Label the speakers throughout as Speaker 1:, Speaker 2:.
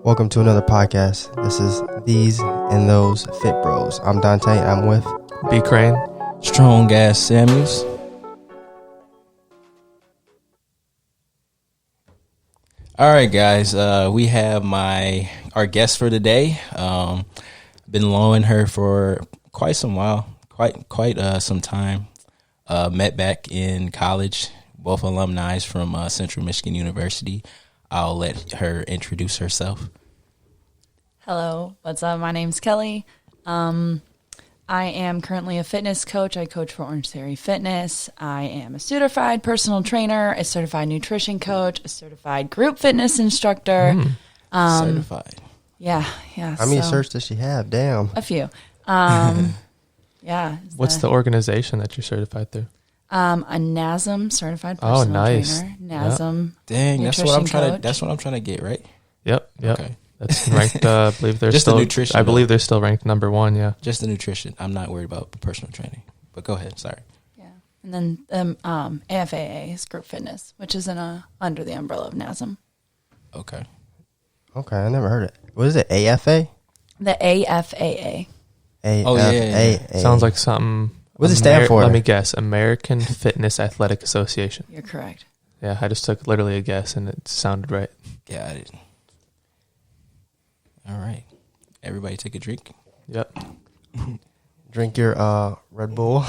Speaker 1: Welcome to another podcast. This is These and Those Fit Bros. I'm Dante. I'm with
Speaker 2: bcraynedti.
Speaker 3: Strong Ass Samuels. All right, guys. We have our guest for today. Been knowing her for quite some while, quite some time. Met back in college, both alumni from Central Michigan University. I'll let her introduce herself.
Speaker 4: Hello, what's up? My name's Kelly. I am currently a fitness coach. I coach for Orangetheory Fitness. I am a certified personal trainer, a certified nutrition coach, a certified group fitness instructor.
Speaker 3: Certified.
Speaker 4: Yeah.
Speaker 1: How many certs does she have? Damn.
Speaker 4: A few. Yeah.
Speaker 2: What's the organization that you're certified through?
Speaker 4: A NASM certified personal trainer. NASM.
Speaker 3: Dang, that's what I'm trying
Speaker 4: coach.
Speaker 3: That's what I'm trying to get, right?
Speaker 2: Yep.
Speaker 3: Okay.
Speaker 2: That's ranked. I believe they're
Speaker 3: Just
Speaker 2: still.
Speaker 3: the nutrition.
Speaker 2: I believe they're still ranked number one. Yeah.
Speaker 3: Just the nutrition. I'm not worried about the personal training. But go ahead. Sorry.
Speaker 4: Yeah. And then AFAA is group fitness, which is under the umbrella of NASM.
Speaker 3: Okay.
Speaker 1: I never heard it. What is it? AFA?
Speaker 4: The AFAA.
Speaker 1: AFAA.
Speaker 2: Sounds like something.
Speaker 1: What does it stand for?
Speaker 2: Let me guess. American Fitness Athletic Association.
Speaker 4: You're correct.
Speaker 2: Yeah, I just took literally a guess and it sounded right.
Speaker 3: Got it. All right. Everybody take a drink.
Speaker 2: Yep.
Speaker 1: Drink your Red Bull.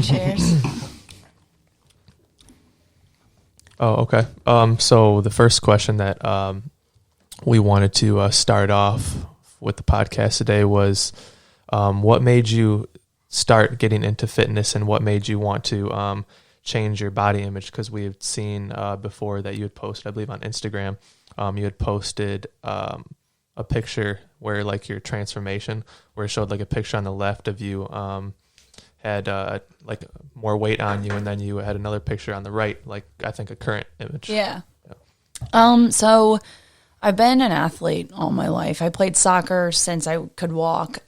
Speaker 4: Cheers.
Speaker 2: Oh, okay. So the first question that we wanted to start off with the podcast today was, what made you start getting into fitness, and what made you want to change your body image? Because we had seen before that you had posted, I believe on Instagram, you had posted a picture where like your transformation, where it showed like a picture on the left of you had like more weight on you, and then you had another picture on the right, like I think a current image.
Speaker 4: Yeah. So I've been an athlete all my life. I played soccer since I could walk.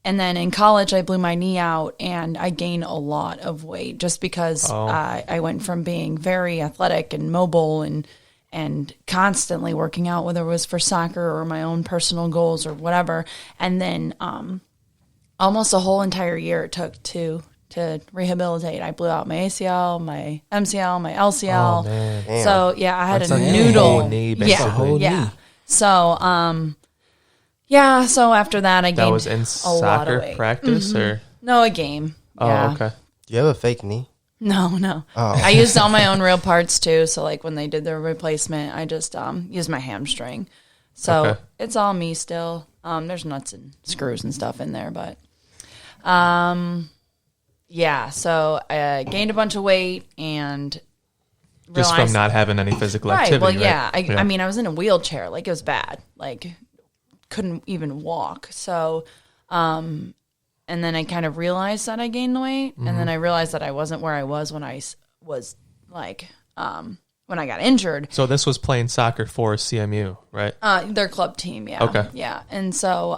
Speaker 4: And then in college, I blew my knee out and I gained a lot of weight just because I went from being very athletic and mobile and constantly working out, whether it was for soccer or my own personal goals or whatever. And then almost a whole entire year it took to rehabilitate. I blew out my ACL, my MCL, my LCL.
Speaker 2: Oh, man.
Speaker 4: So yeah, I had
Speaker 2: That's
Speaker 4: a
Speaker 2: like
Speaker 4: noodle.
Speaker 2: whole knee, basically.
Speaker 3: Yeah, whole
Speaker 4: Yeah.
Speaker 3: knee.
Speaker 4: So yeah, so after that I gained
Speaker 2: That was in
Speaker 4: a lot of
Speaker 2: soccer
Speaker 4: weight.
Speaker 2: practice, or?
Speaker 4: No, a game. Yeah.
Speaker 2: Oh, okay.
Speaker 1: Do you have a fake knee?
Speaker 4: No.
Speaker 1: Oh.
Speaker 4: I used all my own real parts too. So like when they did the replacement, I just used my hamstring. So
Speaker 2: Okay.
Speaker 4: it's all me still. There's nuts and screws and stuff in there, but yeah. So I gained a bunch of weight and
Speaker 2: Just
Speaker 4: realized,
Speaker 2: from not having any physical
Speaker 4: right.
Speaker 2: activity,
Speaker 4: Well, yeah.
Speaker 2: right?
Speaker 4: I mean, I was in a wheelchair. Like it was bad. Like couldn't even walk. So, and then I kind of realized that I gained the weight, and then I realized that I wasn't where I was when I was like, when I got injured.
Speaker 2: So this was playing soccer for CMU, right?
Speaker 4: Their club team, yeah.
Speaker 2: Okay.
Speaker 4: Yeah. And so,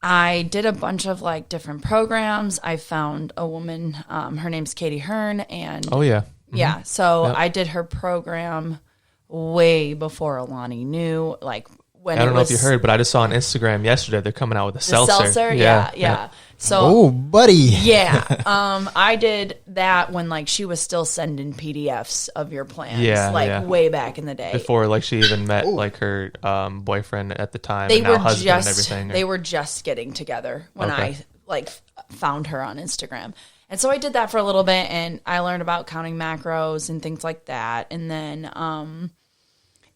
Speaker 4: I did a bunch of like different programs. I found a woman, her name's Katie Hearn, and
Speaker 2: Oh, yeah.
Speaker 4: yeah, so
Speaker 2: Yep.
Speaker 4: I did her program way before Alani knew, like when
Speaker 2: I don't
Speaker 4: it
Speaker 2: know
Speaker 4: was
Speaker 2: if you heard, but I just saw on Instagram yesterday they're coming out with a
Speaker 4: the
Speaker 2: seltzer.
Speaker 4: Yeah. So
Speaker 1: Oh, buddy.
Speaker 4: yeah, I did that when like she was still sending PDFs of your plans,
Speaker 2: Yeah,
Speaker 4: like
Speaker 2: yeah.
Speaker 4: way back in the day.
Speaker 2: Before like she even met like her boyfriend at the time,
Speaker 4: They
Speaker 2: and now
Speaker 4: were
Speaker 2: husband and everything.
Speaker 4: they were just getting together when
Speaker 2: Okay.
Speaker 4: I like found her on Instagram. And so I did that for a little bit, and I learned about counting macros and things like that. And then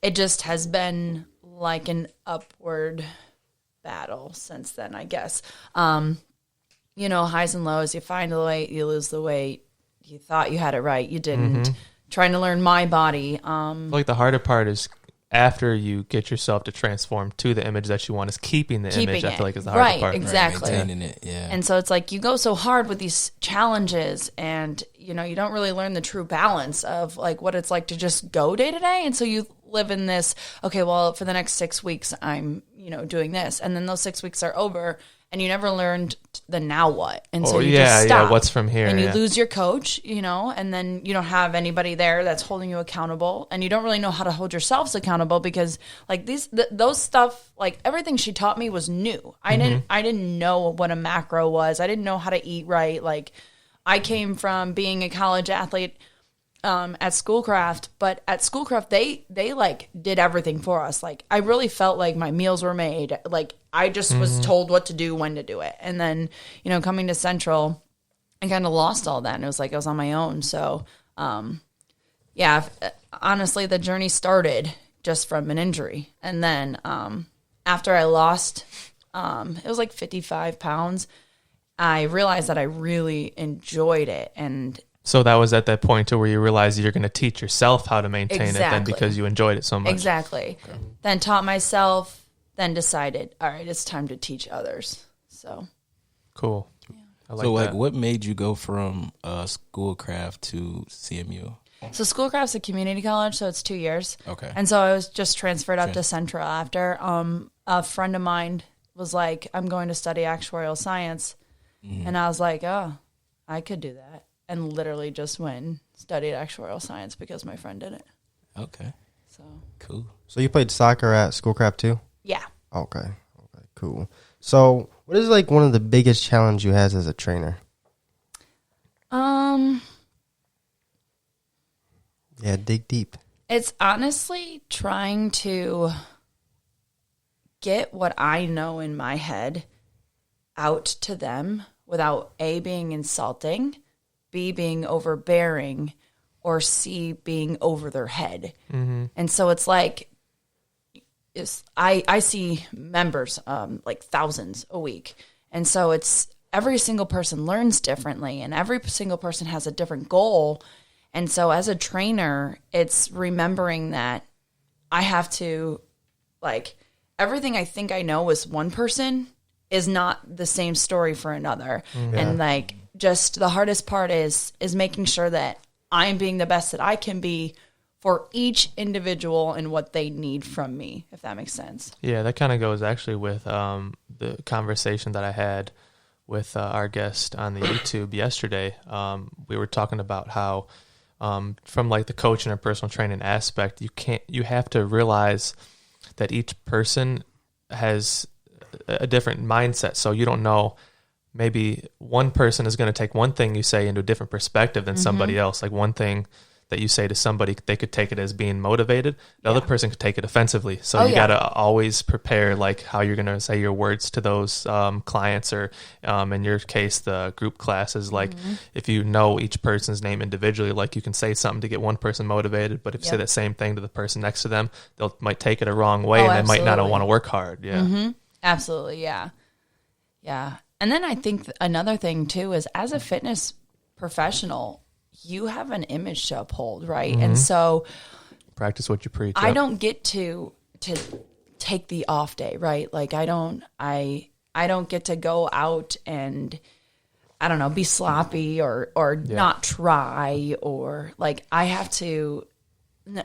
Speaker 4: it just has been like an upward battle since then, I guess. You know, highs and lows. You find the weight, you lose the weight. You thought you had it right, you didn't. Trying to learn my body.
Speaker 2: Like the harder part is after you get yourself to transform to the image that you want, is keeping the image. I feel like is the harder
Speaker 4: right,
Speaker 2: part.
Speaker 4: exactly.
Speaker 3: Maintaining it, yeah.
Speaker 4: And so it's like you go so hard with these challenges, and you know, you don't really learn the true balance of like what it's like to just go day to day. And so you live in this, okay, well, for the next 6 weeks, I'm, doing this. And then those 6 weeks are over and you never learned the now what. And so you just stop.
Speaker 2: Yeah, what's from here?
Speaker 4: And you lose your coach, and then you don't have anybody there that's holding you accountable. And you don't really know how to hold yourselves accountable because like those stuff, like everything she taught me was new. I didn't know what a macro was. I didn't know how to eat right. Like I came from being a college athlete at Schoolcraft, but at Schoolcraft they like did everything for us. Like I really felt like my meals were made. Like I just was told what to do, when to do it. And then, coming to Central, I kind of lost all that, and it was like I was on my own. So, honestly, the journey started just from an injury, and then after I lost, it was like 55 pounds. I realized that I really enjoyed it, and
Speaker 2: so that was at that point to where you realized you're going to teach yourself how to maintain it then
Speaker 4: Exactly.
Speaker 2: because you enjoyed it so much.
Speaker 4: Exactly. Okay. Then taught myself, then decided, all right, it's time to teach others. So
Speaker 2: cool. Yeah. I like
Speaker 3: so
Speaker 2: that.
Speaker 3: what made you go from Schoolcraft to CMU?
Speaker 4: So Schoolcraft's a community college, so it's 2 years.
Speaker 3: Okay.
Speaker 4: And so I was just transferred up to Central after. A friend of mine was like, I'm going to study actuarial science. And I was like, oh, I could do that. And literally just went and studied actuarial science because my friend did it.
Speaker 3: Okay.
Speaker 4: So
Speaker 3: cool.
Speaker 1: So you played soccer at Schoolcraft too?
Speaker 4: yeah.
Speaker 1: Okay, cool. So what is like one of the biggest challenges you has as a trainer? Yeah, dig deep.
Speaker 4: It's honestly trying to get what I know in my head out to them without A, being insulting, B, being overbearing, or C, being over their head. And so it's like, I see members, like thousands a week. And so it's every single person learns differently and every single person has a different goal. And so as a trainer, it's remembering that I have to, like, everything I think I know is one person is not the same story for another. And like, just the hardest part is making sure that I'm being the best that I can be for each individual and what they need from me, if that makes sense.
Speaker 2: Yeah, that kind of goes actually with the conversation that I had with our guest on the YouTube yesterday. We were talking about how from like the coaching or personal training aspect, you have to realize that each person has a different mindset. So you don't know, maybe one person is going to take one thing you say into a different perspective than somebody else. Like one thing that you say to somebody, they could take it as being motivated. The other person could take it offensively. So you got to always prepare like how you're going to say your words to those clients, or in your case, the group classes. Like if you know each person's name individually, like you can say something to get one person motivated, but if you say that same thing to the person next to them, they might take it a wrong way and they might not want to work hard. Yeah.
Speaker 4: Absolutely. Yeah. Yeah. And then I think another thing too is, as a fitness professional, you have an image to uphold, right? And so
Speaker 2: practice what you preach.
Speaker 4: I don't get to take the off day, right? Like I don't get to go out and, I don't know, be sloppy or not try, or like I have to.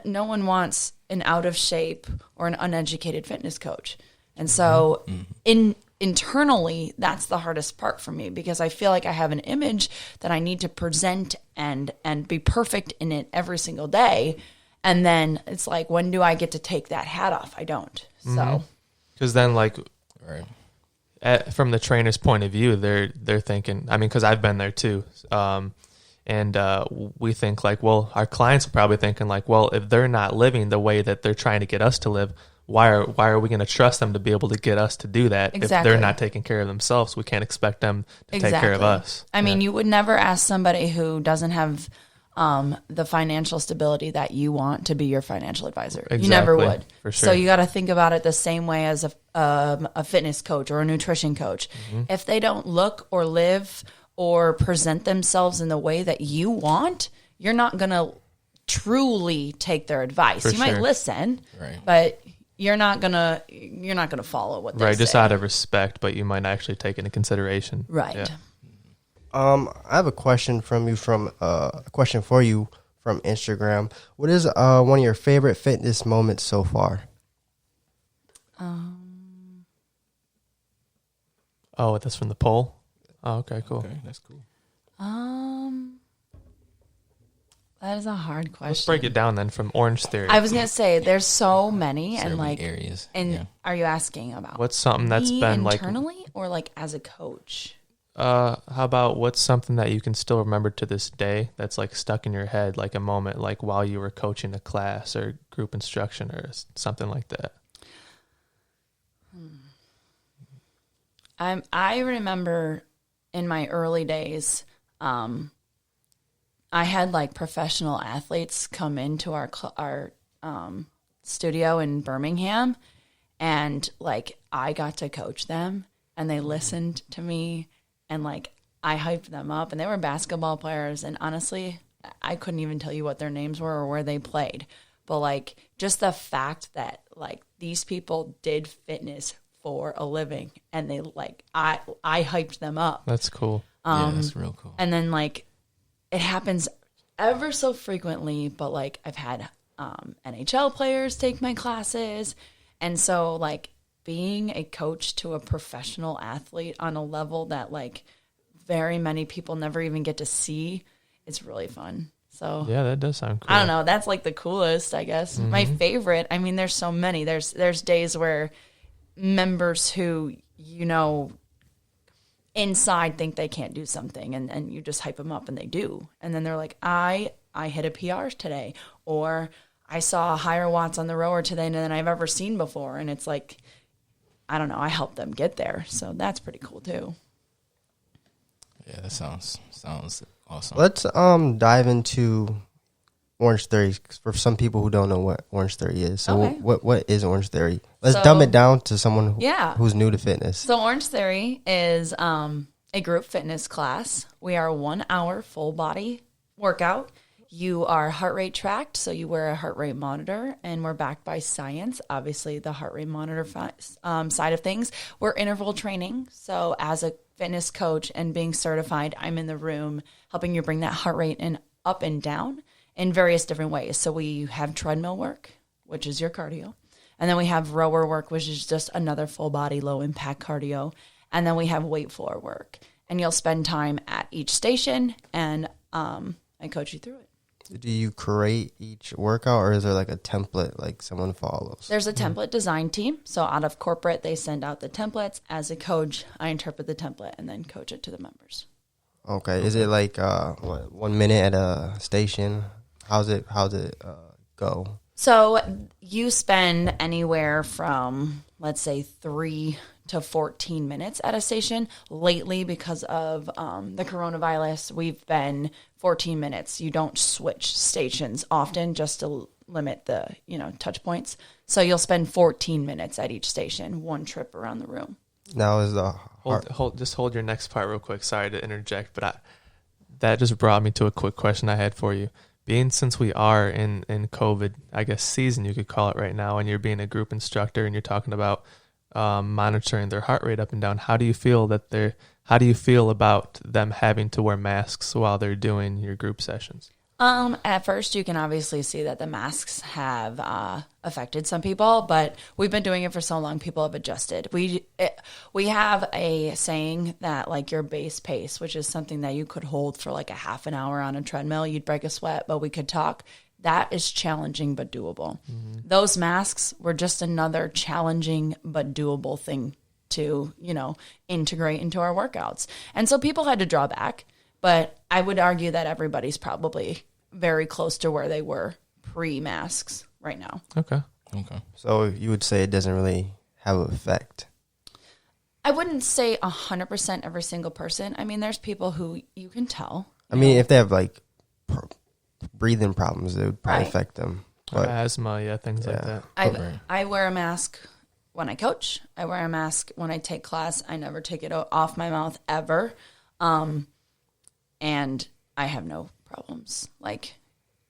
Speaker 4: No one wants an out of shape or an uneducated fitness coach. And so internally, that's the hardest part for me, because I feel like I have an image that I need to present and be perfect in it every single day. And then it's like, when do I get to take that hat off? I don't. So,
Speaker 2: because then like, from the trainer's point of view, they're thinking, I mean, because I've been there too. And we think like, well, our clients are probably thinking like, well, if they're not living the way that they're trying to get us to live, why are we going to trust them to be able to get us to do that? If they're not taking care of themselves? We can't expect them to take care of us.
Speaker 4: I mean, you would never ask somebody who doesn't have the financial stability that you want to be your financial advisor.
Speaker 2: Exactly,
Speaker 4: you never would.
Speaker 2: For sure.
Speaker 4: So you got to think about it the same way as a fitness coach or a nutrition coach. If they don't look or live or present themselves in the way that you want, you're not going to truly take their advice. You might listen, but you're not gonna follow what they say.
Speaker 2: Just out of respect, but you might actually take it into consideration.
Speaker 4: Right.
Speaker 2: Yeah.
Speaker 1: I have a question for you from Instagram. What is one of your favorite fitness moments so far?
Speaker 2: Oh, that's from the poll? Oh, okay, cool.
Speaker 3: Okay, that's cool.
Speaker 4: That is a hard question.
Speaker 2: Let's break it down then from Orangetheory.
Speaker 4: I was gonna say there's so many, and
Speaker 3: Many
Speaker 4: like
Speaker 3: areas.
Speaker 4: And
Speaker 3: yeah.
Speaker 4: are you asking about
Speaker 2: What's something that's
Speaker 4: me
Speaker 2: been like
Speaker 4: internally or like as a coach?
Speaker 2: how about what's something that you can still remember to this day that's like stuck in your head, like a moment like while you were coaching a class or group instruction or something like that?
Speaker 4: I remember in my early days, I had like professional athletes come into our studio in Birmingham, and like I got to coach them, and they listened to me, and like I hyped them up, and they were basketball players, and honestly, I couldn't even tell you what their names were or where they played, but like just the fact that like these people did fitness for a living, and they like I hyped them up.
Speaker 2: That's cool.
Speaker 3: Yeah, that's real cool.
Speaker 4: And then like it happens ever so frequently, but like I've had NHL players take my classes, and so like being a coach to a professional athlete on a level that like very many people never even get to see, it's really fun. So
Speaker 2: Yeah, that does sound cool.
Speaker 4: I don't know, that's like the coolest, I guess. My favorite, I mean, there's so many. There's days where members who, you know, inside think they can't do something, and you just hype them up and they do. And then they're like, I hit a PR today, or I saw higher watts on the rower today than I've ever seen before. And it's like, I don't know, I helped them get there. So that's pretty cool too.
Speaker 3: Yeah, that sounds awesome.
Speaker 1: Let's dive into Orangetheory for some people who don't know what Orangetheory is. So
Speaker 4: Okay.
Speaker 1: what is Orangetheory? Let's
Speaker 4: So-
Speaker 1: dumb it down to someone
Speaker 4: Yeah.
Speaker 1: who's new to fitness.
Speaker 4: So Orangetheory is a group fitness class. We are a 1 hour full body workout. You are heart rate tracked, so you wear a heart rate monitor, and we're backed by science. Obviously, the heart rate monitor side of things. We're interval training, so as a fitness coach and being certified, I'm in the room helping you bring that heart rate up and down in various different ways. So we have treadmill work, which is your cardio. And then we have rower work, which is just another full body, low impact cardio. And then we have weight floor work. And you'll spend time at each station, and I coach you through it.
Speaker 1: Do you create each workout, or is there like a template like someone follows?
Speaker 4: There's a template design team. So out of corporate, they send out the templates. As a coach, I interpret the template and then coach it to the members.
Speaker 1: Okay. Is it like 1 minute at a station? How's it go?
Speaker 4: So you spend anywhere from, let's say, 3 to 14 minutes at a station. Lately, because of the coronavirus, we've been 14 minutes. You don't switch stations often just to limit the, touch points. So you'll spend 14 minutes at each station, one trip around the room.
Speaker 1: Now is the
Speaker 2: Hold your next part real quick. Sorry to interject, but that just brought me to a quick question I had for you. Since we are in COVID, I guess, season, you could call it right now, and you're being a group instructor and you're talking about monitoring their heart rate up and down, how do you feel about them having to wear masks while they're doing your group sessions?
Speaker 4: At first, you can obviously see that the masks have affected some people, but we've been doing it for so long, people have adjusted. We have a saying that like your base pace, which is something that you could hold for like a half an hour on a treadmill, you'd break a sweat, but we could talk. That is challenging but doable. Mm-hmm. Those masks were just another challenging but doable thing to, integrate into our workouts. And so people had to draw back, but I would argue that everybody's probably very close to where they were pre-masks right now.
Speaker 2: Okay.
Speaker 1: So you would say it doesn't really have an effect?
Speaker 4: I wouldn't say 100% every single person. I mean, there's people who you can tell.
Speaker 1: I mean, if they have like breathing problems, it would probably affect them. But
Speaker 2: asthma, things like that.
Speaker 4: I wear a mask when I coach. I wear a mask when I take class. I never take it off my mouth ever. And I have no problems. Like,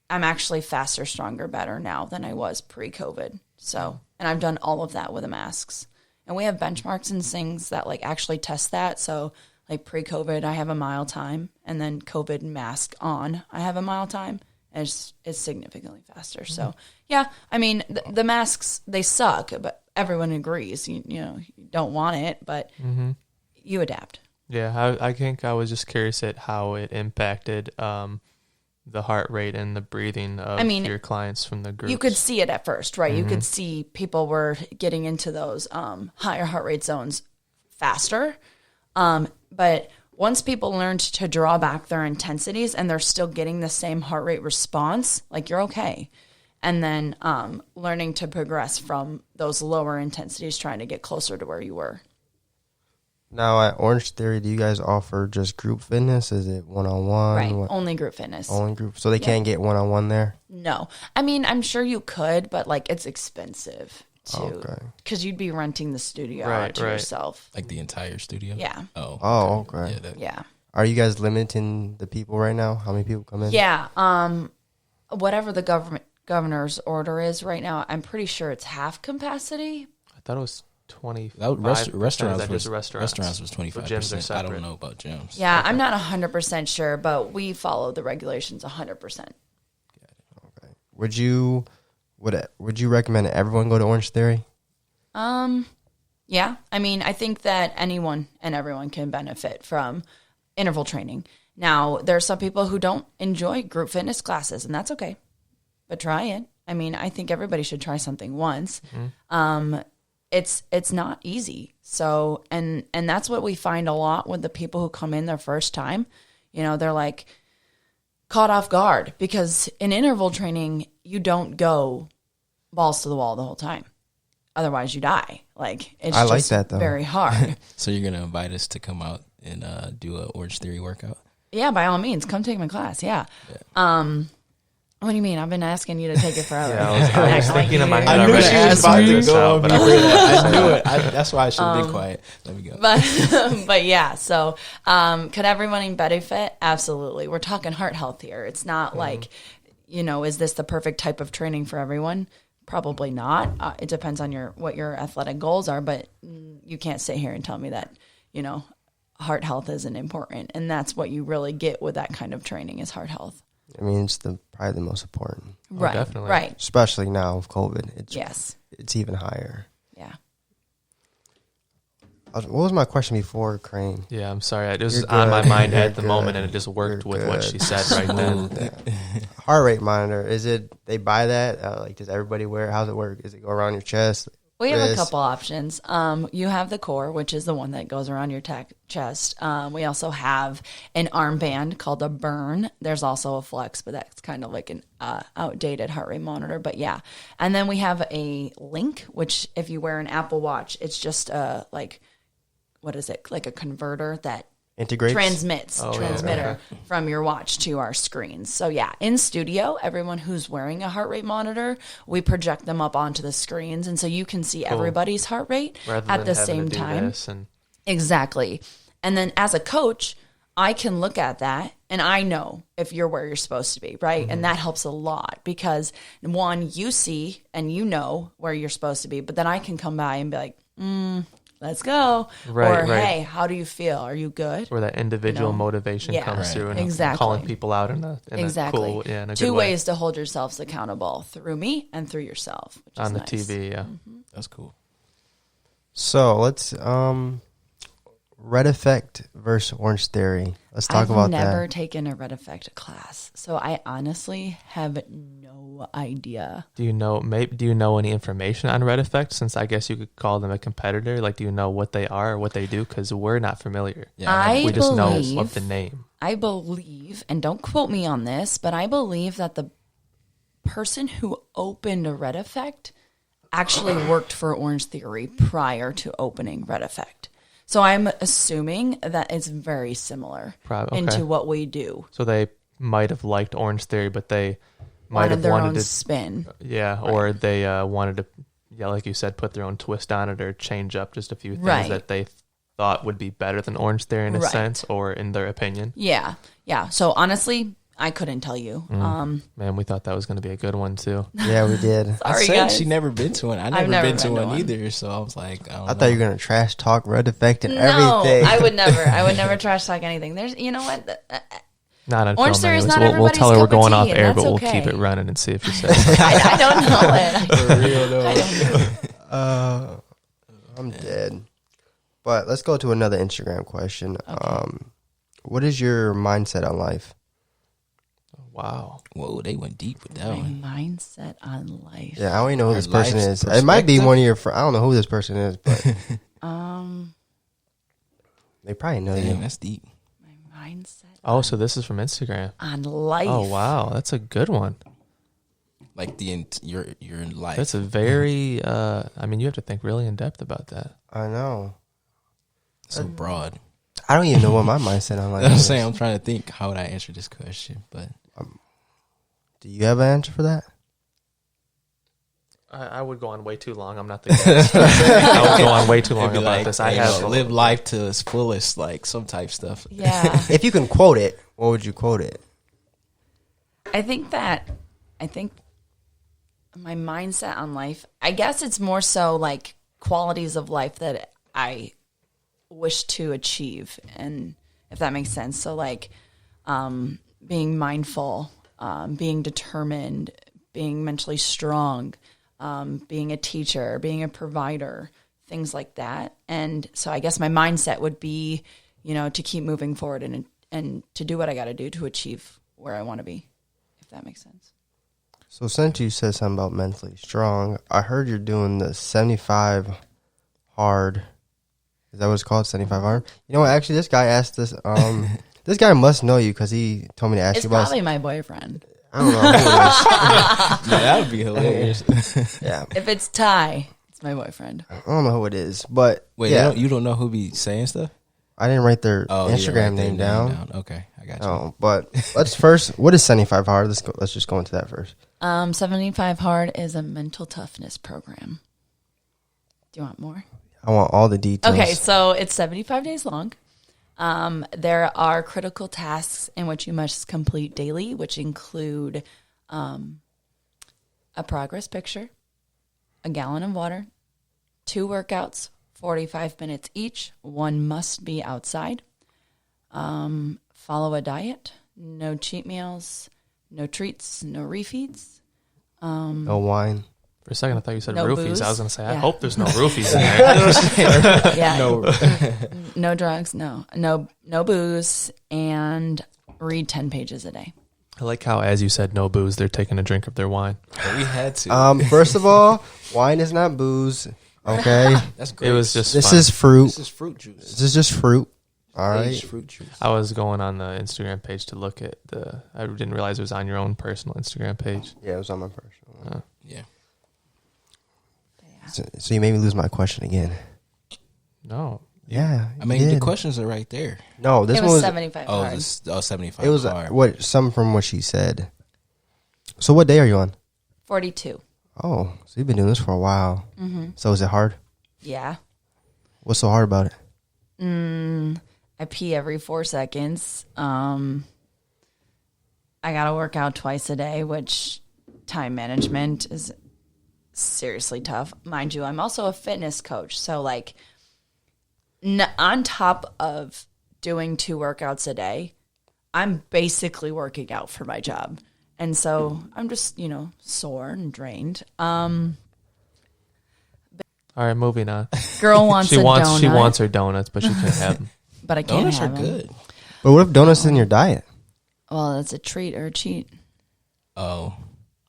Speaker 4: I'm actually faster, stronger, better now than I was pre-COVID. So, and I've done all of that with the masks. And we have benchmarks and things that like actually test that. So like pre-COVID, I have a mile time, and then COVID mask on, I have a mile time, and it's significantly faster. So, yeah, I mean, the masks, they suck, but everyone agrees. You know, you don't want it, but you adapt.
Speaker 2: Yeah, I think I was just curious at how it impacted the heart rate and the breathing of your clients from the group.
Speaker 4: You could see it at first, right? You could see people were getting into those higher heart rate zones faster. But once people learned to draw back their intensities and they're still getting the same heart rate response, like, you're okay. And then learning to progress from those lower intensities, trying to get closer to where you were.
Speaker 1: Now, at Orangetheory, do you guys offer just group fitness? Is it one-on-one?
Speaker 4: Right, only group fitness.
Speaker 1: Only group. So they can't get one-on-one there?
Speaker 4: No. I mean, I'm sure you could, but, like, it's expensive, too.
Speaker 1: Okay.
Speaker 4: Because you'd be renting the studio out to yourself.
Speaker 3: Like the entire studio?
Speaker 4: Yeah.
Speaker 3: Oh,
Speaker 1: okay.
Speaker 4: Yeah.
Speaker 1: Are you guys limiting the people right now? How many people come in?
Speaker 4: Yeah. Whatever the governor's order is right now, I'm pretty sure it's half capacity.
Speaker 2: I thought it was 25.
Speaker 3: Restaurants was 25%.
Speaker 2: Gyms are separate.
Speaker 3: I don't know about gyms.
Speaker 4: Yeah, okay. I'm not 100% sure, but we follow the regulations 100%.
Speaker 1: Okay. Would you recommend everyone go to Orangetheory?
Speaker 4: Yeah. I mean, I think that anyone and everyone can benefit from interval training. Now, there are some people who don't enjoy group fitness classes, and that's okay. But try it. I mean, I think everybody should try something once. It's not easy. So, and that's what we find a lot with the people who come in their first time. You know, they're like caught off guard because in interval training, you don't go balls to the wall the whole time. Otherwise you die. Like, it's
Speaker 1: I
Speaker 4: just
Speaker 1: like that, though.
Speaker 4: Very hard.
Speaker 3: So you're going to invite us to come out and do a Orangetheory workout?
Speaker 4: Yeah, by all means, come take my class. Yeah. What do you mean? I've been asking you to take it forever.
Speaker 2: I was thinking in my head.
Speaker 3: I knew she was about to go.
Speaker 2: But
Speaker 3: I knew it. That's why I should have been quiet. Let me go.
Speaker 4: But yeah, so could everyone benefit? Absolutely. We're talking heart health here. It's not like, is this the perfect type of training for everyone? Probably not. It depends on what your athletic goals are, but you can't sit here and tell me that, heart health isn't important. And that's what you really get with that kind of training is heart health.
Speaker 1: I mean, it's probably the most important.
Speaker 4: Right.
Speaker 2: Definitely.
Speaker 4: Right.
Speaker 1: Especially now with COVID.
Speaker 4: Yes.
Speaker 1: It's even higher.
Speaker 4: Yeah.
Speaker 1: What was my question before, Crane?
Speaker 2: Yeah, I'm sorry. It was on my mind at the moment, and it just worked with what she said right then.
Speaker 1: Heart rate monitor. Is it, they buy that? Does everybody wear it? How's it work? Is it go around your chest?
Speaker 4: We have a couple options. You have the core, which is the one that goes around your chest. We also have an armband called a Burn. There's also a Flex, but that's kind of like an outdated heart rate monitor. But yeah. And then we have a Link, which if you wear an Apple Watch, it's just what is it? Like a converter that
Speaker 1: integrates?
Speaker 4: Transmitter from your watch to our screens. So yeah, in studio, everyone who's wearing a heart rate monitor, we project them up onto the screens, and so you can see everybody's heart rate at the same time. Exactly. And then as a coach, I can look at that and I know if you're where you're supposed to be, right? Mm-hmm. And that helps a lot because one, you see and you know where you're supposed to be, but then I can come by and be like, let's go. Right. Hey, how do you feel? Are you good?
Speaker 2: Where that individual motivation comes through and calling people out in a cool, in a
Speaker 4: Two
Speaker 2: good way.
Speaker 4: ways to hold yourselves accountable, through me and through yourself. Which
Speaker 2: on
Speaker 4: is
Speaker 2: the
Speaker 4: nice.
Speaker 2: TV, yeah.
Speaker 4: Mm-hmm.
Speaker 3: That's cool.
Speaker 1: So let's, Red Effect versus Orangetheory. Let's talk about that.
Speaker 4: I've never taken a Red Effect class, so I honestly have no idea.
Speaker 2: Do you know any information on Red Effect? Since I guess you could call them a competitor. Like, do you know what they are or what they do? Because we're not familiar.
Speaker 4: Yeah,
Speaker 2: we just know of the name.
Speaker 4: I believe, and don't quote me on this, but I believe that the person who opened a Red Effect actually worked for Orangetheory prior to opening Red Effect. So I'm assuming that it's very similar into what we do.
Speaker 2: So they might have liked Orangetheory, but they might have
Speaker 4: their
Speaker 2: wanted
Speaker 4: own
Speaker 2: to
Speaker 4: spin.
Speaker 2: Yeah, right. Or they wanted to, like you said, put their own twist on it or change up just a few things that they thought would be better than Orangetheory in a sense, or in their opinion.
Speaker 4: Yeah. So honestly, I couldn't tell you.
Speaker 2: Man, we thought that was going to be a good one too.
Speaker 1: Yeah, we did.
Speaker 4: Sorry,
Speaker 3: I said
Speaker 4: guys.
Speaker 3: she never been to one. I've never been to one either. So I was like,
Speaker 1: I thought you were going to trash talk Red Effect and
Speaker 4: no,
Speaker 1: everything.
Speaker 4: I would never trash talk anything. There's, you know what?
Speaker 2: Not on
Speaker 4: Orange
Speaker 2: film.
Speaker 4: Theory is
Speaker 2: anyways.
Speaker 4: not
Speaker 2: We'll tell her we're
Speaker 4: everybody's
Speaker 2: going
Speaker 4: cup
Speaker 2: off
Speaker 4: of tea,
Speaker 2: air,
Speaker 4: and
Speaker 2: but we'll
Speaker 4: that's
Speaker 2: keep it
Speaker 4: okay.
Speaker 2: running and see if she says.
Speaker 4: I don't know it.
Speaker 3: For real though.
Speaker 4: I don't know.
Speaker 1: I'm dead. But let's go to another Instagram question. What is your mindset on life?
Speaker 2: Wow.
Speaker 3: Whoa, they went deep with that
Speaker 4: My
Speaker 3: one.
Speaker 4: mindset on life.
Speaker 1: Yeah, I don't even know who
Speaker 3: Your
Speaker 1: this person
Speaker 3: life's
Speaker 1: is. It might be
Speaker 3: perspective?
Speaker 1: one of your friends. I don't know who this person is, but they probably know
Speaker 3: Damn,
Speaker 1: you.
Speaker 3: that's deep.
Speaker 4: My mindset
Speaker 2: Oh, so this is from Instagram.
Speaker 4: on life.
Speaker 2: Oh, wow. That's a good one.
Speaker 3: Like your life.
Speaker 2: That's a very, I mean, you have to think really in depth about that.
Speaker 1: I know.
Speaker 3: so broad.
Speaker 1: I don't even know what my mindset on life
Speaker 3: That's what I'm
Speaker 1: is.
Speaker 3: saying. I'm trying to think how would I answer this question, but
Speaker 1: Do you have an answer for that?
Speaker 2: I would go on way too long. I'm not the guest. I would go on way too long
Speaker 3: it'd
Speaker 2: about
Speaker 3: be like,
Speaker 2: this. I
Speaker 3: you
Speaker 2: have
Speaker 3: know, live life to its fullest, like some type stuff.
Speaker 4: Yeah.
Speaker 1: If you can quote it, what would you quote it?
Speaker 4: I think my mindset on life, I guess it's more so like qualities of life that I wish to achieve, and if that makes sense. So like being mindful, being determined, being mentally strong, being a teacher, being a provider, things like that. And so I guess my mindset would be, to keep moving forward and to do what I got to do to achieve where I want to be, if that makes sense.
Speaker 1: So since you said something about mentally strong, I heard you're doing the 75 hard. Is that what it's called? 75 hard? You know what? Actually, this guy asked this. This guy must know you because he told me to ask
Speaker 4: It's
Speaker 1: you about.
Speaker 4: probably my boyfriend.
Speaker 1: I don't know who it
Speaker 3: Yeah, that would be hilarious.
Speaker 1: is. Yeah,
Speaker 4: If it's Ty, it's my boyfriend.
Speaker 1: I don't know who it is, but
Speaker 3: Wait,
Speaker 1: yeah,
Speaker 3: you don't know who be saying stuff?
Speaker 1: I didn't write their
Speaker 3: Oh, you didn't
Speaker 1: Instagram
Speaker 3: write their
Speaker 1: name down.
Speaker 3: Okay, I got you.
Speaker 1: Oh, but let's first. What is 75 hard? Let's just go into that first.
Speaker 4: 75 Hard is a mental toughness program. Do you want more?
Speaker 1: I want all the details.
Speaker 4: Okay, so it's 75 days long. There are critical tasks in which you must complete daily, which include a progress picture, a gallon of water, 2 workouts, 45 minutes each. One must be outside. Follow a diet, no cheat meals, no treats, no refeeds.
Speaker 1: No wine.
Speaker 2: For a second, I thought you said
Speaker 4: No
Speaker 2: roofies.
Speaker 4: booze.
Speaker 2: I was going to say, I
Speaker 4: Yeah.
Speaker 2: hope there's no roofies in there.
Speaker 4: Yeah,
Speaker 3: No,
Speaker 4: no drugs, no booze, and read 10 pages a day.
Speaker 2: I like how, as you said, no booze, they're taking a drink of their wine.
Speaker 3: we had to.
Speaker 1: First of all, wine is not booze. Okay,
Speaker 3: That's great.
Speaker 2: It was just
Speaker 1: this
Speaker 2: fun.
Speaker 1: is fruit.
Speaker 3: This is fruit juice.
Speaker 1: This is just fruit. All
Speaker 3: Aged
Speaker 1: right.
Speaker 3: fruit juice.
Speaker 2: I was going on the Instagram page to look at I didn't realize it was on your own personal Instagram page.
Speaker 1: Yeah, it was on my personal one.
Speaker 3: Yeah.
Speaker 1: So you made me lose my question again.
Speaker 2: No.
Speaker 1: Yeah.
Speaker 3: I mean,
Speaker 1: you
Speaker 3: the
Speaker 1: did.
Speaker 3: questions are right there.
Speaker 1: No, this
Speaker 4: It
Speaker 1: one
Speaker 4: was
Speaker 1: was
Speaker 4: 75
Speaker 3: Oh,
Speaker 4: hard.
Speaker 3: 75
Speaker 1: it was
Speaker 3: hard.
Speaker 1: some from what she said. So what day are you on?
Speaker 4: 42.
Speaker 1: Oh, so you've been doing this for a while.
Speaker 4: Mm-hmm.
Speaker 1: So is it hard?
Speaker 4: Yeah.
Speaker 1: What's so hard about it?
Speaker 4: I pee every 4 seconds. I got to work out twice a day, which time management is seriously tough. Mind you, I'm also a fitness coach. So, like, on top of doing 2 workouts a day, I'm basically working out for my job. And so I'm just, sore and drained.
Speaker 2: All right, moving on.
Speaker 4: Girl wants
Speaker 2: She
Speaker 4: a
Speaker 2: wants
Speaker 4: donut,
Speaker 2: she wants her donuts, but she can't have them.
Speaker 4: but I can't
Speaker 3: Donuts are
Speaker 4: have 'em.
Speaker 3: good.
Speaker 1: But what if donuts in your diet?
Speaker 4: Well, that's a treat or a cheat.
Speaker 3: Oh,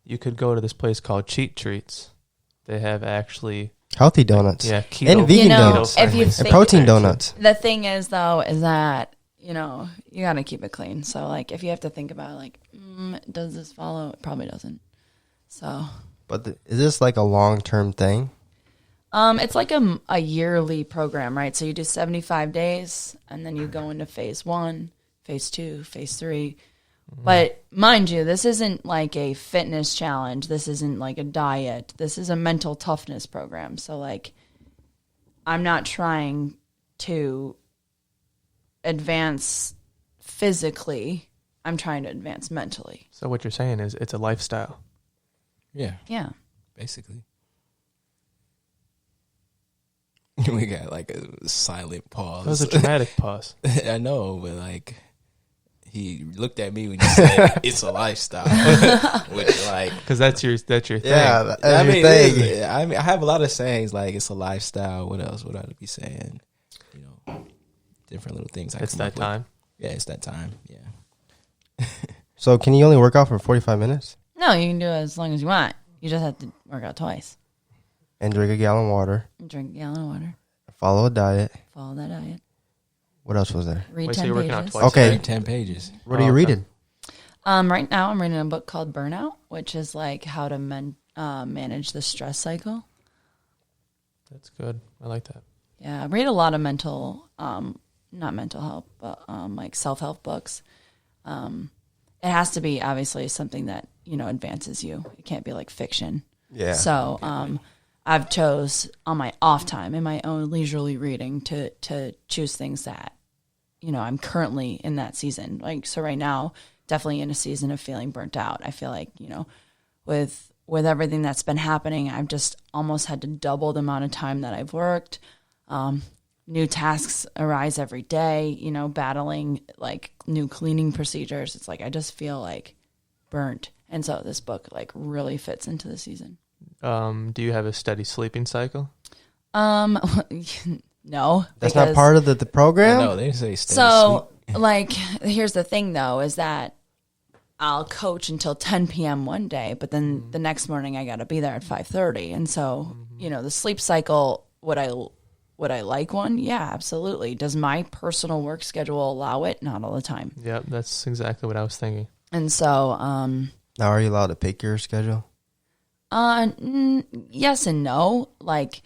Speaker 2: You could go to this place called Cheat Treats. They have actually
Speaker 1: Healthy donuts.
Speaker 2: yeah keto
Speaker 1: And vegan
Speaker 2: donuts.
Speaker 4: if you
Speaker 1: And
Speaker 4: think
Speaker 1: protein donuts.
Speaker 4: The thing is, though, is that, you got to keep it clean. So, like, if you have to think about, like, does this follow? It probably doesn't. So,
Speaker 1: But is this like a long-term thing?
Speaker 4: it's like a yearly program, right? So you do 75 days, and then you go into phase 1, phase 2, phase 3. But mind you, this isn't like a fitness challenge. This isn't like a diet. This is a mental toughness program. So, like, I'm not trying to advance physically. I'm trying to advance mentally.
Speaker 2: So what you're saying is it's a lifestyle.
Speaker 3: yeah,
Speaker 4: Yeah.
Speaker 3: basically. We got like a silent pause.
Speaker 2: That was a dramatic pause.
Speaker 3: I know, but like he looked at me when he said it's a lifestyle, which like
Speaker 2: because that's your thing.
Speaker 1: Yeah,
Speaker 3: I
Speaker 1: your
Speaker 3: mean,
Speaker 1: thing.
Speaker 3: I have a lot of sayings like it's a lifestyle. What else would I be saying? You know, different little things.
Speaker 2: It's that time.
Speaker 3: Yeah, it's that time. Yeah.
Speaker 1: So can you only work out for 45 minutes?
Speaker 4: No, you can do it as long as you want. You just have to work out twice.
Speaker 1: And drink a gallon of water.
Speaker 4: Drink a gallon of water.
Speaker 1: Follow a diet.
Speaker 4: Follow that diet.
Speaker 1: What else was there?
Speaker 4: Read
Speaker 2: Wait, so
Speaker 4: 10
Speaker 2: you're working out
Speaker 4: pages.
Speaker 2: twice?
Speaker 1: Okay.
Speaker 3: Read 10 pages.
Speaker 1: What are you
Speaker 2: okay.
Speaker 1: reading?
Speaker 4: Right now I'm reading a book called Burnout, which is like how to manage the stress cycle.
Speaker 2: That's good. I like that.
Speaker 4: Yeah, I read a lot of not mental health, but like self-help books. It has to be obviously something that, you know, advances you. It can't be like fiction.
Speaker 1: Yeah.
Speaker 4: So I've chose on my off time in my own leisurely reading to choose things that, you know, I'm currently in that season. Like, so right now, definitely in a season of feeling burnt out. I feel like, you know, with everything that's been happening, I've just almost had to double the amount of time that I've worked. New tasks arise every day, you know, battling like new cleaning procedures. It's like, I just feel like burnt. And so this book like really fits into the season.
Speaker 2: Do you have a steady sleeping cycle?
Speaker 4: No.
Speaker 1: That's not part of the program?
Speaker 3: No, they say stay
Speaker 4: So
Speaker 3: asleep.
Speaker 4: like, here's the thing though, is that I'll coach until 10 p.m. one day, but then the next morning I got to be there at 5:30. And so, you know, the sleep cycle, would I like one? Yeah, absolutely. Does my personal work schedule allow it? Not all the time.
Speaker 2: Yeah, that's exactly what I was thinking.
Speaker 4: And so,
Speaker 1: Now, are you allowed to pick your schedule?
Speaker 4: yes and no. Like,